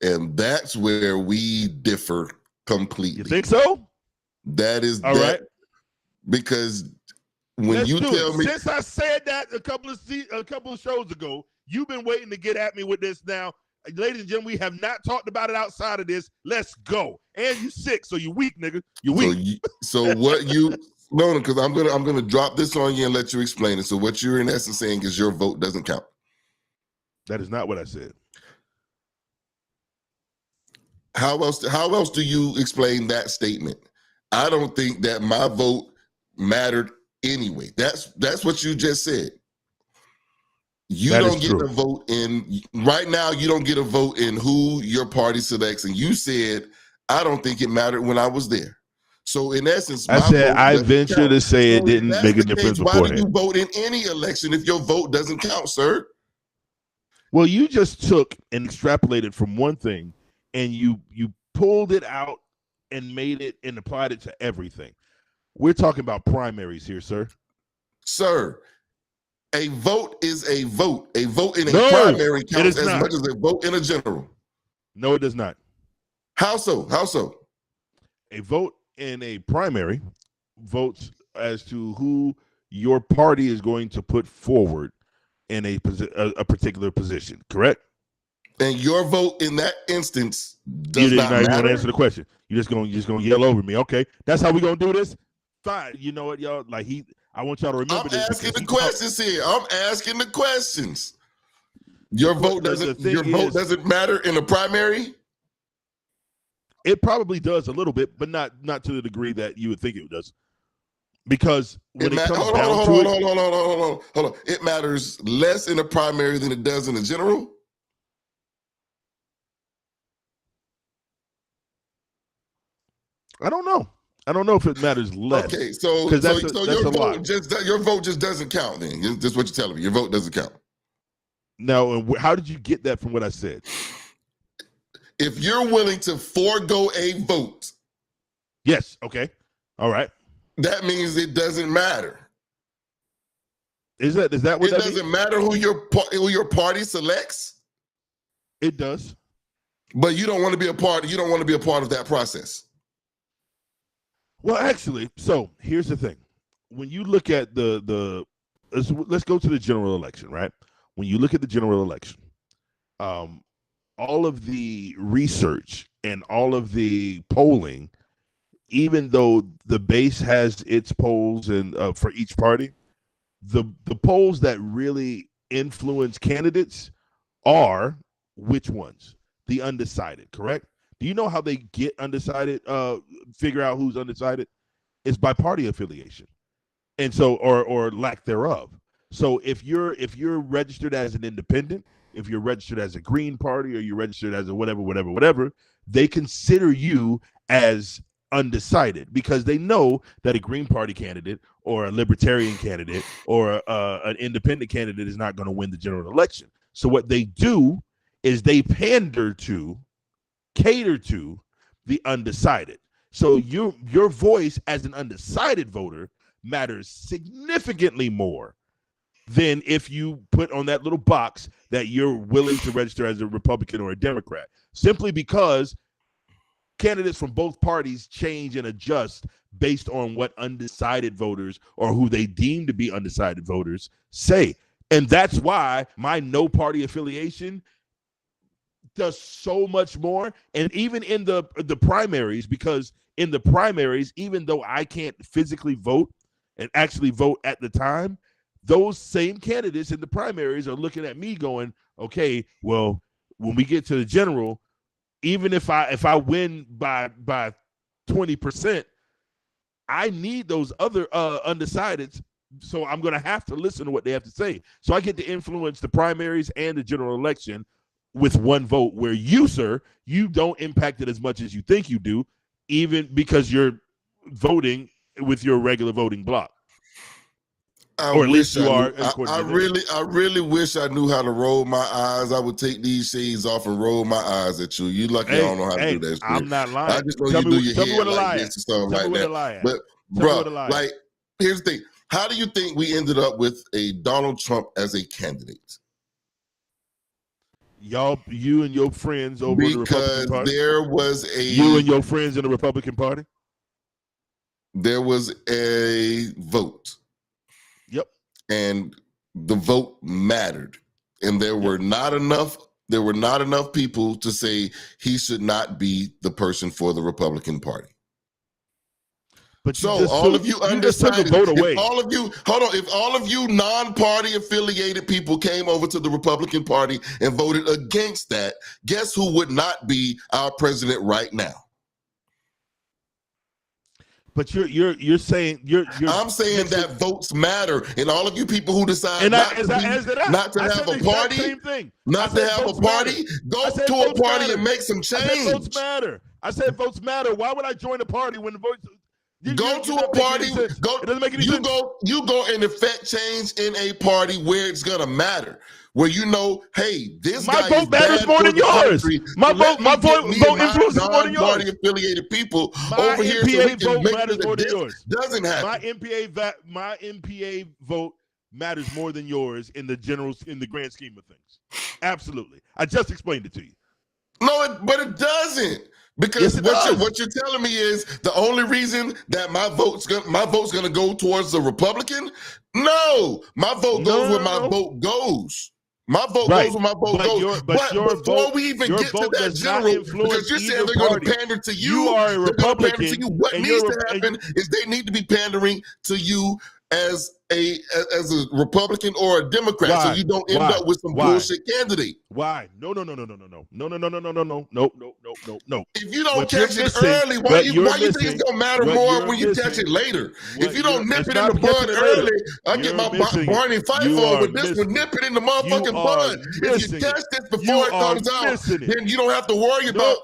And that's where we differ completely. You think so? That is all right. Because when you tell me, since I said that a couple of shows ago, you've been waiting to get at me with this now. Ladies and gentlemen, we have not talked about it outside of this. Let's go. And you sick, so you weak, nigga. You weak. So what you no, because I'm gonna drop this on you and let you explain it. So what you're in essence saying is your vote doesn't count. That is not what I said. How else do you explain that statement? I don't think that my vote mattered anyway. That's what you just said. You don't get a vote in right now. You don't get a vote in who your party selects. And you said, I don't think it mattered when I was there. So in essence, I said I venture to say it didn't make a difference beforehand. Why do you vote in any election if your vote doesn't count, sir? Well, you just took and extrapolated from one thing and you pulled it out and made it and applied it to everything. We're talking about primaries here, sir. Sir, a vote is a vote. A vote in a primary counts as much as a vote in a general. No, it does not. How so? How so? A vote in a primary votes as to who your party is going to put forward in a particular position, correct? And your vote in that instance does not matter. You want to answer the question. You're just gonna yell over me. Okay, that's how we gonna do this. Fine. You know what, y'all? Like I want y'all to remember this. I'm asking the questions here. I'm asking the questions. Your vote doesn't matter in a primary. It probably does a little bit, but not to the degree that you would think it does. Because when it comes down to it, hold on. It matters less in a primary than it does in a general. I don't know. I don't know if it matters less. Okay, so your vote just doesn't count. Then that's what you're telling me. Your vote doesn't count. Now, how did you get that from what I said? If you're willing to forego a vote, yes. Okay. All right. That means it doesn't matter. Is that what that means? It doesn't matter who your party selects. It does. But you don't want to be a part. You don't want to be a part of that process. Well, actually, so here's the thing. When you look at let's go to the general election, right? When you look at the general election, all of the research and all of the polling, even though the base has its polls and for each party, the polls that really influence candidates are which ones? The undecided, correct? Do you know how they get undecided, figure out who's undecided? It's by party affiliation. And so, or lack thereof. So if you're registered as an independent, if you're registered as a Green Party, or you're registered as a whatever, they consider you as undecided because they know that a Green Party candidate or a Libertarian candidate or an independent candidate is not going to win the general election. So what they do is they cater to the undecided. So your voice as an undecided voter matters significantly more than if you put on that little box that you're willing to register as a Republican or a Democrat, simply because candidates from both parties change and adjust based on what undecided voters or who they deem to be undecided voters say. And that's why my no party affiliation does so much more. And even in the primaries, because in the primaries, even though I can't physically vote and actually vote at the time, those same candidates in the primaries are looking at me going, okay, well, when we get to the general, even if I win by 20%, I need those other undecideds. So I'm going to have to listen to what they have to say. So I get to influence the primaries and the general election with one vote, where you, sir, you don't impact it as much as you think you do, even because you're voting with your regular voting block. Or at least you are. I really wish I knew how to roll my eyes. I would take these shades off and roll my eyes at you. You lucky I don't know how to do that shit. I'm not lying. I just know you do your head like this and stuff like that. But bro, like, here's the thing. How do you think we ended up with a Donald Trump as a candidate? You and your friends over the Republican Party? You and your friends in the Republican Party? There was a vote. and the vote mattered, and there were not enough people to say he should not be the person for the Republican Party. But so all of you undecided, if all of you non-party affiliated people came over to the Republican Party and voted against that, guess who would not be our president right now? But you're saying I'm saying that votes matter, and all of you people who decide not to have a party, go to a party and make some change. I said votes matter. I said votes matter. Why would I join a party when the votes? Go to a party. It doesn't make any sense. You go and effect change in a party where it's gonna matter. Where you know, hey, this my vote matters more than yours. My vote influences more than yours. Party affiliated people over here, so we can make sure that this doesn't happen. My MPA vote matters more than yours in the grand scheme of things. Absolutely, I just explained it to you. No, but it doesn't. Because what you're telling me is the only reason that my vote's gonna go towards the Republican. No, my vote goes where my vote goes. My vote goes where my vote goes. But before we even get to that general, because you're saying they're going to pander to you, you are a Republican. What needs to happen is they need to be pandering to you as a Republican or a Democrat, so you don't end up with some bullshit candidate. Why? No. If you don't catch it early, why you think it's gonna matter more when you catch it later? If you don't nip it in the bud early, I get my Barney Fife on with this one. Nip it in the motherfucking bud. If you catch this before it comes out, then you don't have to worry about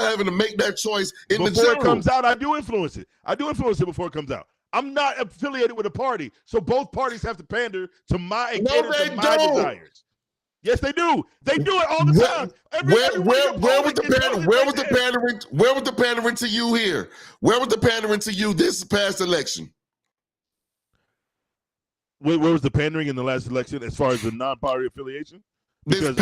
having to make that choice in the general. Before it comes out, I do influence it. Before it comes out. I'm not affiliated with a party, so both parties have to pander to my desires. Yes, they do. They do it all the time. Where was the pandering to you here? Where was the pandering to you this past election? Where was the pandering in the last election as far as the non-party affiliation? Because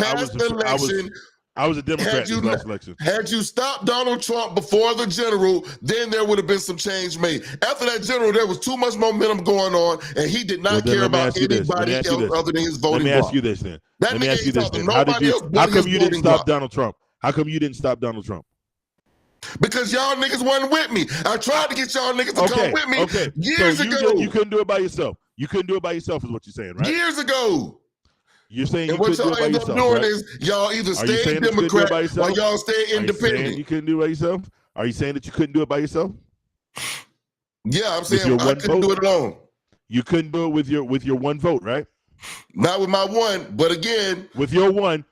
I was a Democrat in the last election. Had you stopped Donald Trump before the general, then there would have been some change made. After that general, there was too much momentum going on, and he did not care about anybody else other than his voting bloc. Let me ask you this then. How come you didn't stop Donald Trump? How come you didn't stop Donald Trump? Because y'all niggas wasn't with me. I tried to get y'all niggas to come with me years ago. You couldn't do it by yourself. You couldn't do it by yourself is what you're saying, right? Years ago. You're saying and what y'all end up doing is y'all either stay Democrat or y'all stay independent. You couldn't do it by yourself? Are you saying that you couldn't do it by yourself? Yeah, I'm saying I couldn't do it alone. You couldn't do it with your one vote, right? Not with my one, but again, with your one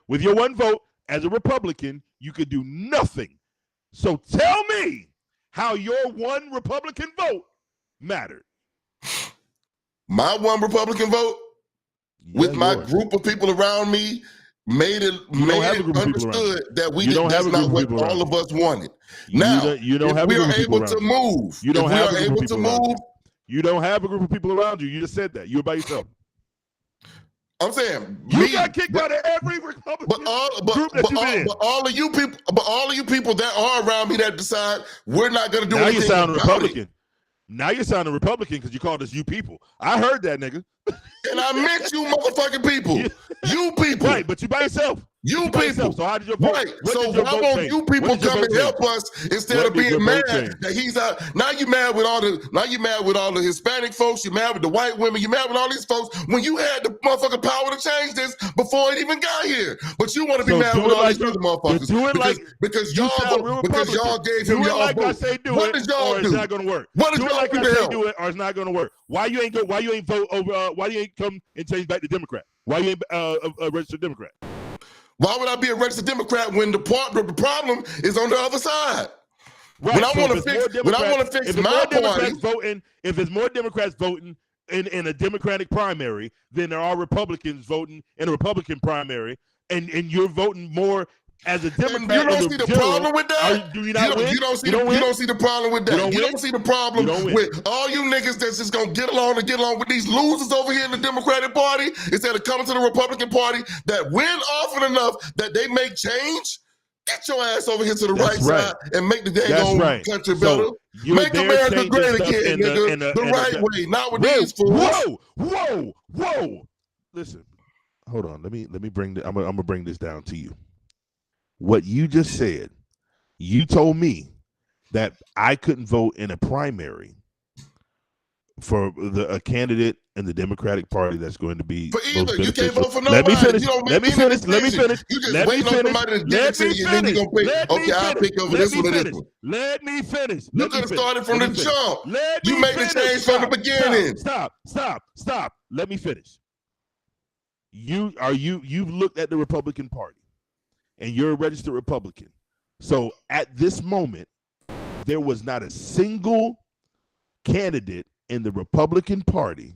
vote as a Republican, you could do nothing. So tell me how your one Republican vote mattered. My one Republican vote? With my group of people around me, made it understood that that's not what all of us wanted. Now, you don't have we are able to move. You don't have able to move. You don't have a group of people around you. You just said that. You're by yourself. I'm saying you got kicked out of every Republican group that you've been. But all of you people that are around me that decide we're not going to do anything. Now you sound Republican. Now you're sounding Republican because you called us you people. I heard that, nigga. And I meant you motherfucking people. You people. Right, but you by yourself. You people. Yourself. So how did your vote? Right. So why won't you people come and help us instead of being mad that he's out? Now you mad with all the Hispanic folks, you mad with the white women, you mad with all these folks when you had the motherfucking power to change this before it even got here. But you want to be mad with all these other motherfuckers. Because y'all gave him y'all vote. What did y'all do? It's not gonna work. What did y'all do to help? Do it or it's not gonna work. Why you ain't vote over why you ain't come and change back to Democrat? Why you ain't a registered Democrat? Why would I be a registered Democrat when the problem is on the other side? Right. When I want to fix my party, if there's more Democrats voting in a Democratic primary than there are Republicans voting in a Republican primary, and you're voting more as a Democrat. And you don't see the problem with that. Do you not win? You don't see the problem with that. You don't see the problem with all you niggas that's just gonna get along with these losers over here in the Democratic Party instead of coming to the Republican Party that win often enough that they make change. Get your ass over here to the right side and make the dang country better. Make America great again, nigga. The right way, not with these fools. Whoa. Listen, hold on. Let me bring I'm gonna bring this down to you. What you just said, you told me that I couldn't vote in a primary for a candidate in the Democratic Party that's going to be for either. You can't vote for nobody. Let me finish. You just waiting on somebody to give it to you, and then you're gonna pick. Okay, I'll pick over this one or this one. Let me finish. You could have started from the jump. You made the change from the beginning. Stop. Let me finish. You've looked at the Republican Party, and you're a registered Republican. So at this moment, there was not a single candidate in the Republican Party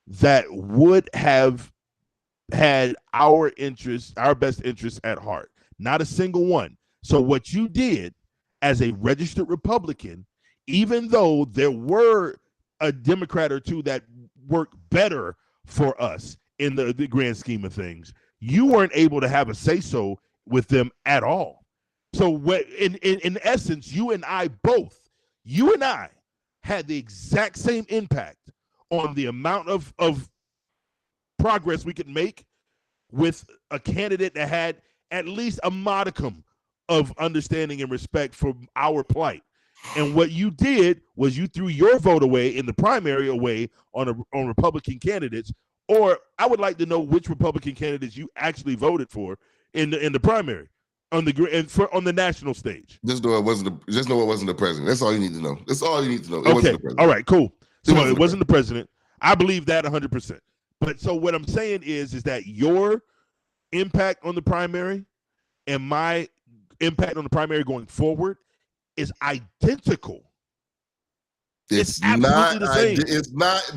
that would have had our best interests at heart. Not a single one. So what you did as a registered Republican, even though there were a Democrat or two that worked better for us in the grand scheme of things, you weren't able to have a say-so with them at all. So in essence, you and I had the exact same impact on the amount of progress we could make with a candidate that had at least a modicum of understanding and respect for our plight. And what you did was you threw your vote away in the primary away on Republican candidates. Or I would like to know which Republican candidates you actually voted for in the primary on the national stage. Just know it wasn't the president. That's all you need to know. That's all you need to know. It wasn't the president. All right, cool. So it wasn't the president. I believe that 100%. But so what I'm saying is that your impact on the primary and my impact on the primary going forward is identical. It's not the same.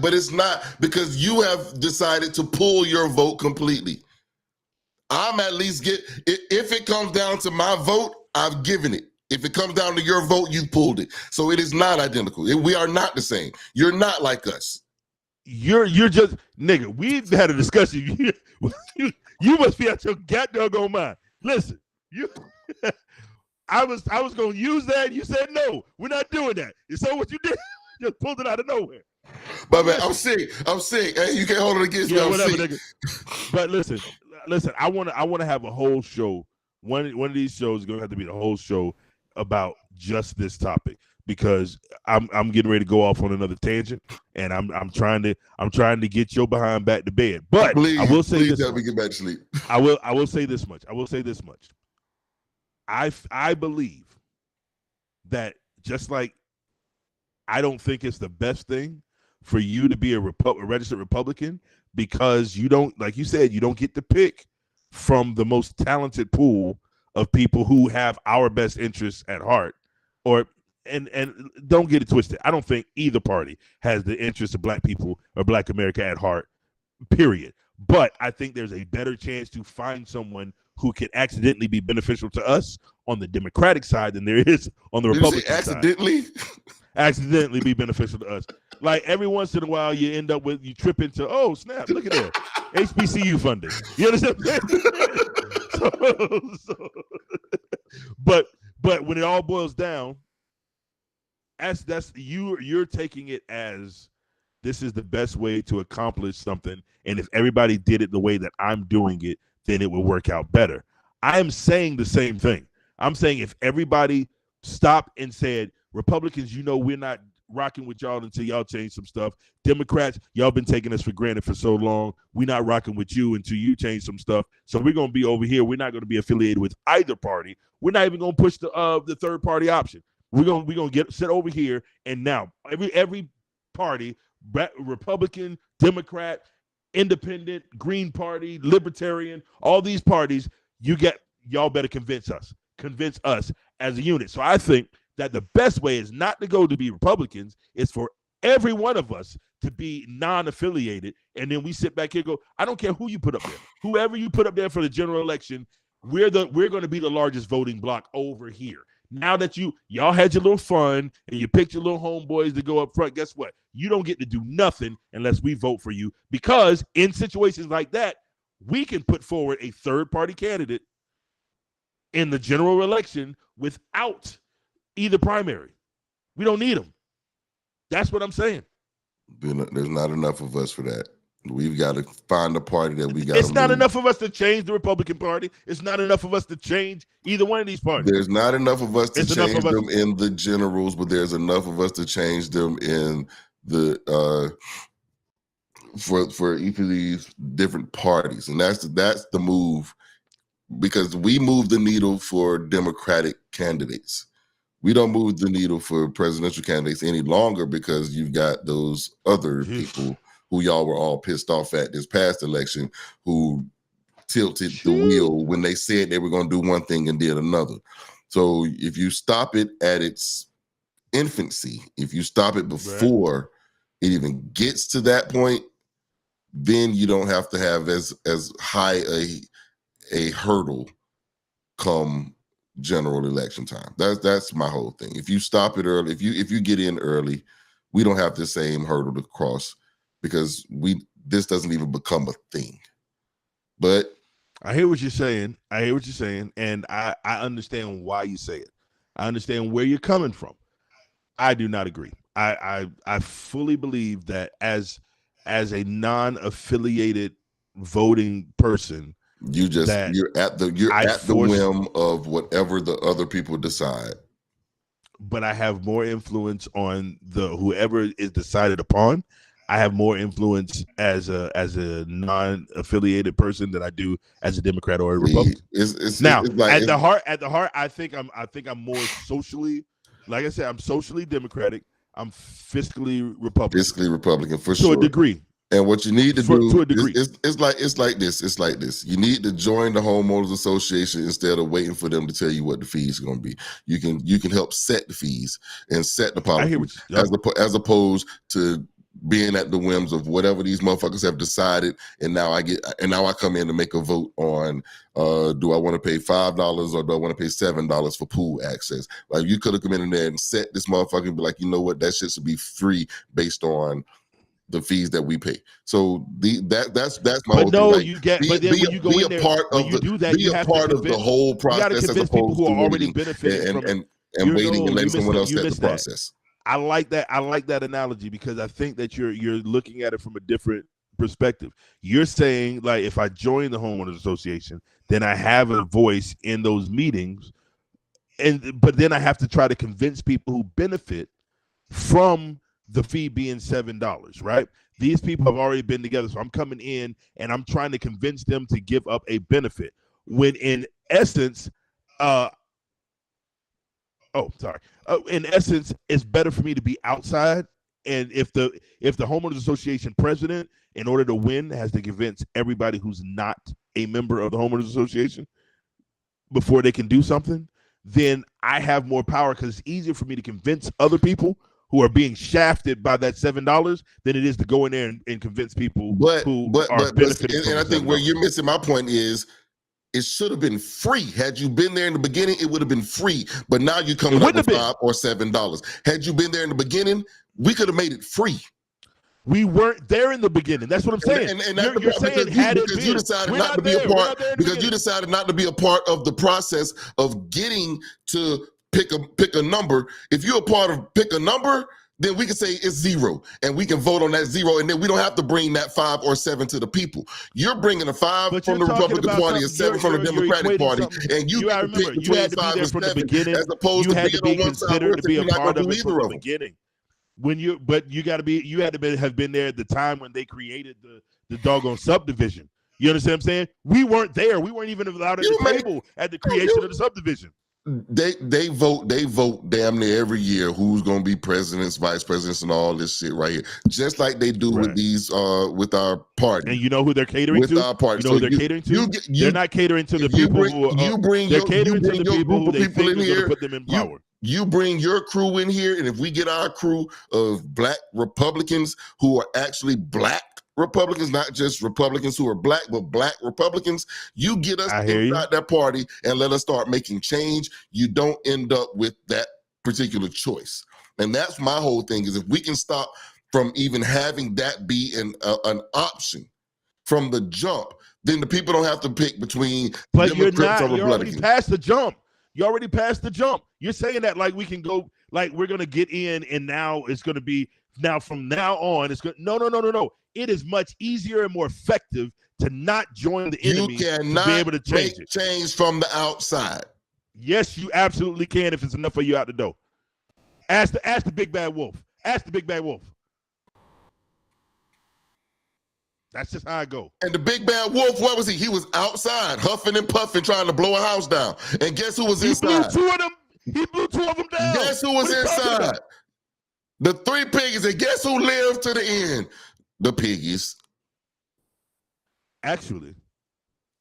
But it's not because you have decided to pull your vote completely. I'm at least if it comes down to my vote, I've given it. If it comes down to your vote, you pulled it. So it is not identical. We are not the same. You're not like us. You're just nigga. We've had a discussion. You must be out your goddamn mind. Listen, I was gonna use that. You said no, we're not doing that. And so what you did, just pulled it out of nowhere. But man, I'm sick. Hey, you can't hold it against me. I'm whatever, sick. Nigga. But listen. I want to have a whole show. One of these shows is gonna have to be the whole show about just this topic because I'm getting ready to go off on another tangent, and I'm trying to get your behind back to bed. But please, I will say this. Help me get back to sleep. I will say this much. I believe that just like I don't think it's the best thing for you to be a registered Republican because you don't, like you said, you don't get to pick from the most talented pool of people who have our best interests at heart. And don't get it twisted. I don't think either party has the interests of Black people or Black America at heart, period. But I think there's a better chance to find someone who can accidentally be beneficial to us on the Democratic side than there is on the Republican side. Accidentally be beneficial to us. Like every once in a while, you trip into, oh snap, look at that, HBCU funding. You understand? But when it all boils down, that's you're taking it as this is the best way to accomplish something, and if everybody did it the way that I'm doing it, then it would work out better. I am saying the same thing. I'm saying if everybody stopped and said, Republicans, we're not rocking with y'all until y'all change some stuff. Democrats, y'all been taking us for granted for so long. We're not rocking with you until you change some stuff. So we're going to be over here. We're not going to be affiliated with either party. We're not even going to push the third party option. We're going to sit over here. And now every party, Republican, Democrat, Independent, Green Party, Libertarian, all these parties, y'all better convince us as a unit. So I think that the best way is not to go to be Republicans. It's for every one of us to be non-affiliated. And then we sit back here and go, I don't care who you put up there. Whoever you put up there for the general election, we're going to be the largest voting block over here. Now that y'all had your little fun and you picked your little homeboys to go up front, guess what? You don't get to do nothing unless we vote for you, because in situations like that, we can put forward a third-party candidate in the general election without either primary. We don't need them. That's what I'm saying. There's not enough of us for that. We've got to find a party that we got. It's not enough of us to change the Republican Party. It's not enough of us to change either one of these parties. There's not enough of us to change them in the generals, but there's enough of us to change them in the for each of these different parties, and that's the move, because we move the needle for Democratic candidates. We don't move the needle for presidential candidates any longer because you've got those other people who y'all were all pissed off at this past election, who tilted the wheel when they said they were going to do one thing and did another. So if you stop it at its infancy, if you stop it before it even gets to that point, then you don't have to have as high a hurdle come general election time. That's my whole thing. If you stop it early, if you get in early, we don't have the same hurdle to cross, because this doesn't even become a thing. But I hear what you're saying. And I understand why you say it. I understand where you're coming from. I do not agree. I fully believe that as a non-affiliated voting person, you're at the whim of whatever the other people decide. But I have more influence on whoever is decided upon. I have more influence as a non-affiliated person than I do as a Democrat or a Republican. At the heart, I think I'm more socially, like I said, I'm socially Democratic. I'm fiscally Republican. For sure. To a degree. And what you need to do to a degree. It's like this. You need to join the homeowners association instead of waiting for them to tell you what the fees are going to be. You can help set the fees and set the policy as opposed to being at the whims of whatever these motherfuckers have decided. And now I come in to make a vote on do I want to pay $5 or do I want to pay $7 for pool access? Like, you could have come in there and set this motherfucker and be like, you know what, that shit should be free based on the fees that we pay. So that's my whole thing. Like, you get, but then when you go in there, when you do that, you have to convince the whole process as opposed people who are already benefiting and waiting and letting someone else set the process. I like that. I like that analogy, because I think that you're looking at it from a different perspective. You're saying, like, if I join the homeowners association, then I have a voice in those meetings, but then I have to try to convince people who benefit from the fee being $7, right? These people have already been together, so I'm coming in and I'm trying to convince them to give up a benefit, when in essence, in essence, it's better for me to be outside. And if the homeowners association president, in order to win, has to convince everybody who's not a member of the homeowners association before they can do something, then I have more power, because it's easier for me to convince other people who are being shafted by that $7 than it is to go in there and convince people who are benefiting. And I think where you're missing my point is, it should have been free. Had you been there in the beginning, it would have been free. But now you're coming up with $5 or $7. Had you been there in the beginning, we could have made it free. We weren't there in the beginning. That's what I'm saying. And you're saying because you decided not to be a part, because you decided not to be a part of the process of getting to pick a number. If you're a part of pick a number, then we can say it's 0, and we can vote on that 0, and then we don't have to bring that 5 or 7 to the people. You're bringing a 5 from the Republican Party and 7 from the Democratic Party, and you get to pick between 5 and 7, as opposed to being on one side to be a part of it from the beginning. You had to have been there at the time when they created the doggone subdivision. You understand what I'm saying? We weren't there. We weren't even allowed at the table at the creation of the subdivision. They vote damn near every year who's going to be presidents, vice presidents, and all this shit right here, just like they do with these with our party. And you know who they're catering to? With our party. You know who they're catering to? They're not catering to the people they're catering to the people who they think are going to put them in power. You bring your crew in here, and if we get our crew of black Republicans who are actually black Republicans, not just Republicans who are black, but black Republicans, you get us inside that party and let us start making change. You don't end up with that particular choice. And that's my whole thing, is if we can stop from even having that be an option from the jump, then the people don't have to pick between Democrats or Republicans. You're already past the jump. You already passed the jump. You're saying that like we can go like we're gonna get in, and now it's gonna be from now on. It's good. No. It is much easier and more effective to not join the enemy. You cannot to be able to change it. Change from the outside. Yes, you absolutely can if it's enough for you out the door. Ask the big bad wolf. Ask the big bad wolf. That's just how I go. And the big bad wolf, what was he? He was outside, huffing and puffing, trying to blow a house down. And guess who was inside? He blew two of them down. Guess who was inside? The 3 piggies. And guess who lived to the end? The piggies. Actually,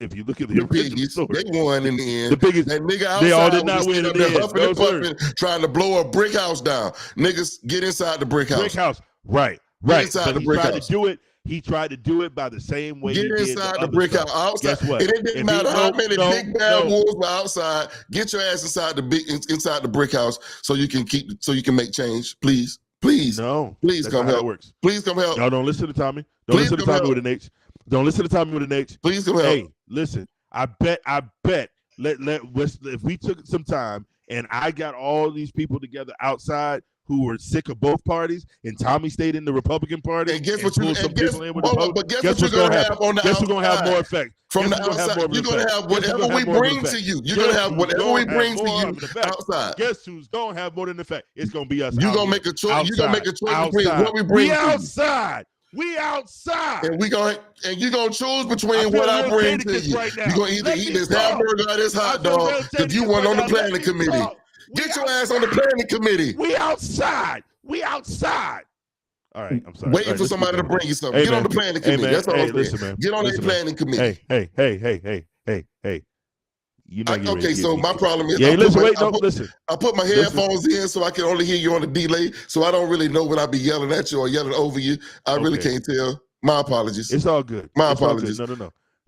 if you look at the piggies, story, they won in the end. The piggies, that nigga outside, they all did not win in the end. Huffing and puffing, trying to blow a brick house down. Niggas, get inside the brick house. Brick house, right. Inside but the brick house. He tried to do it by the same way. Get inside the brick house. Outside. Guess what? It didn't matter how many big bad wolves were outside. Get your ass inside the brick house so you can make change. Please. No. Please come help. Works. Please come help. Y'all don't listen to Tommy. Don't listen to Tommy with an H. Don't listen to Tommy with an H. Please come help. Hey, listen. I bet. If we took some time and I got all these people together outside who were sick of both parties, and Tommy stayed in the Republican Party. And guess what you're gonna have on the outside? Guess who's gonna have more effect? From the outside, you're gonna have whatever we bring to you. You're gonna have whatever we bring to you outside. Guess who's gonna have more than effect? It's gonna be us. You're gonna make a choice. You're gonna make a choice between what we bring. We outside. And you're gonna choose between what I bring to you. You're gonna either eat this hamburger or this hot dog because you weren't on the planning committee. Get your ass on the planning committee. We outside. All right, I'm sorry. Waiting for somebody to bring you something. Get on the planning committee. That's all I'm saying. Get on the planning committee. Hey. You know okay, so my problem is I put my headphones in so I can only hear you on the delay, so I don't really know when I be yelling at you or yelling over you. I really can't tell. My apologies. It's all good. My apologies.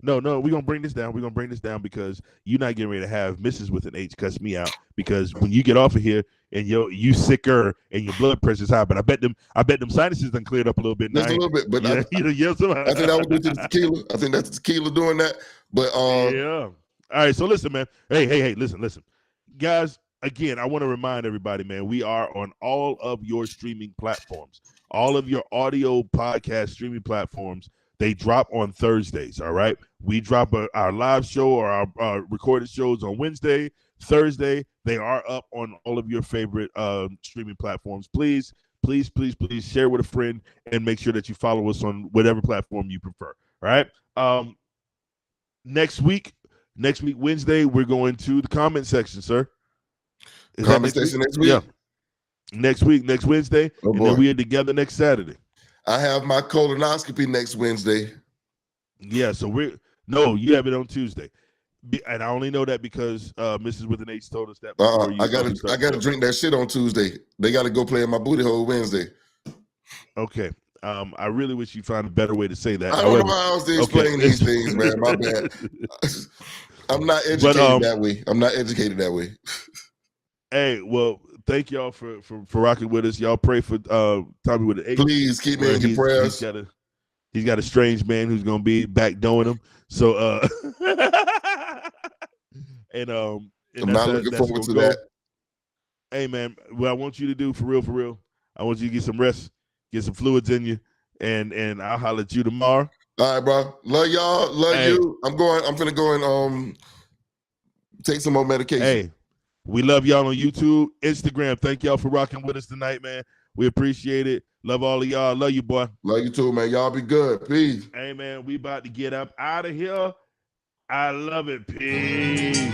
No, we're gonna bring this down. We're gonna bring this down because you're not getting ready to have Mrs. with an H cuss me out, because when you get off of here and you sicker and your blood pressure's high, but I bet them sinuses done cleared up a little bit now. Just a little bit, but I think that was due to the tequila. I think that's the tequila doing that. But yeah. All right, so listen, man. Hey, listen. Guys, again, I want to remind everybody, man, we are on all of your streaming platforms, all of your audio podcast streaming platforms. They drop on Thursdays, all right? We drop our live show or our recorded shows on Wednesday, Thursday. They are up on all of your favorite streaming platforms. Please share with a friend and make sure that you follow us on whatever platform you prefer, all right? Next week, Wednesday, we're going to the comment section, sir. Comment section next week? Yeah. Next Wednesday, and then we are together next Saturday. I have my colonoscopy next Wednesday. Yeah, so you have it on Tuesday, and I only know that because Mrs. with an H told us that. I gotta drink that shit on Tuesday. They gotta go play in my booty hole Wednesday. Okay. I really wish you find a better way to say that. I don't know how else to explain these things, man. My bad. I'm not educated that way. Hey, well, thank y'all for rocking with us. Y'all pray for Tommy with the H. Please keep me in your prayers. He's got a strange man who's gonna be back doing him. So and I'm not looking forward to that. Hey man, what I want you to do for real, I want you to get some rest, get some fluids in you, and I'll holler at you tomorrow. All right, bro. Love y'all. Love you. I'm gonna go and take some more medication. Hey, we love y'all on YouTube, Instagram. Thank y'all for rocking with us tonight, man. We appreciate it. Love all of y'all. Love you, boy. Love you too, man. Y'all be good. Peace. Hey, man, we about to get up out of here. I love it. Peace.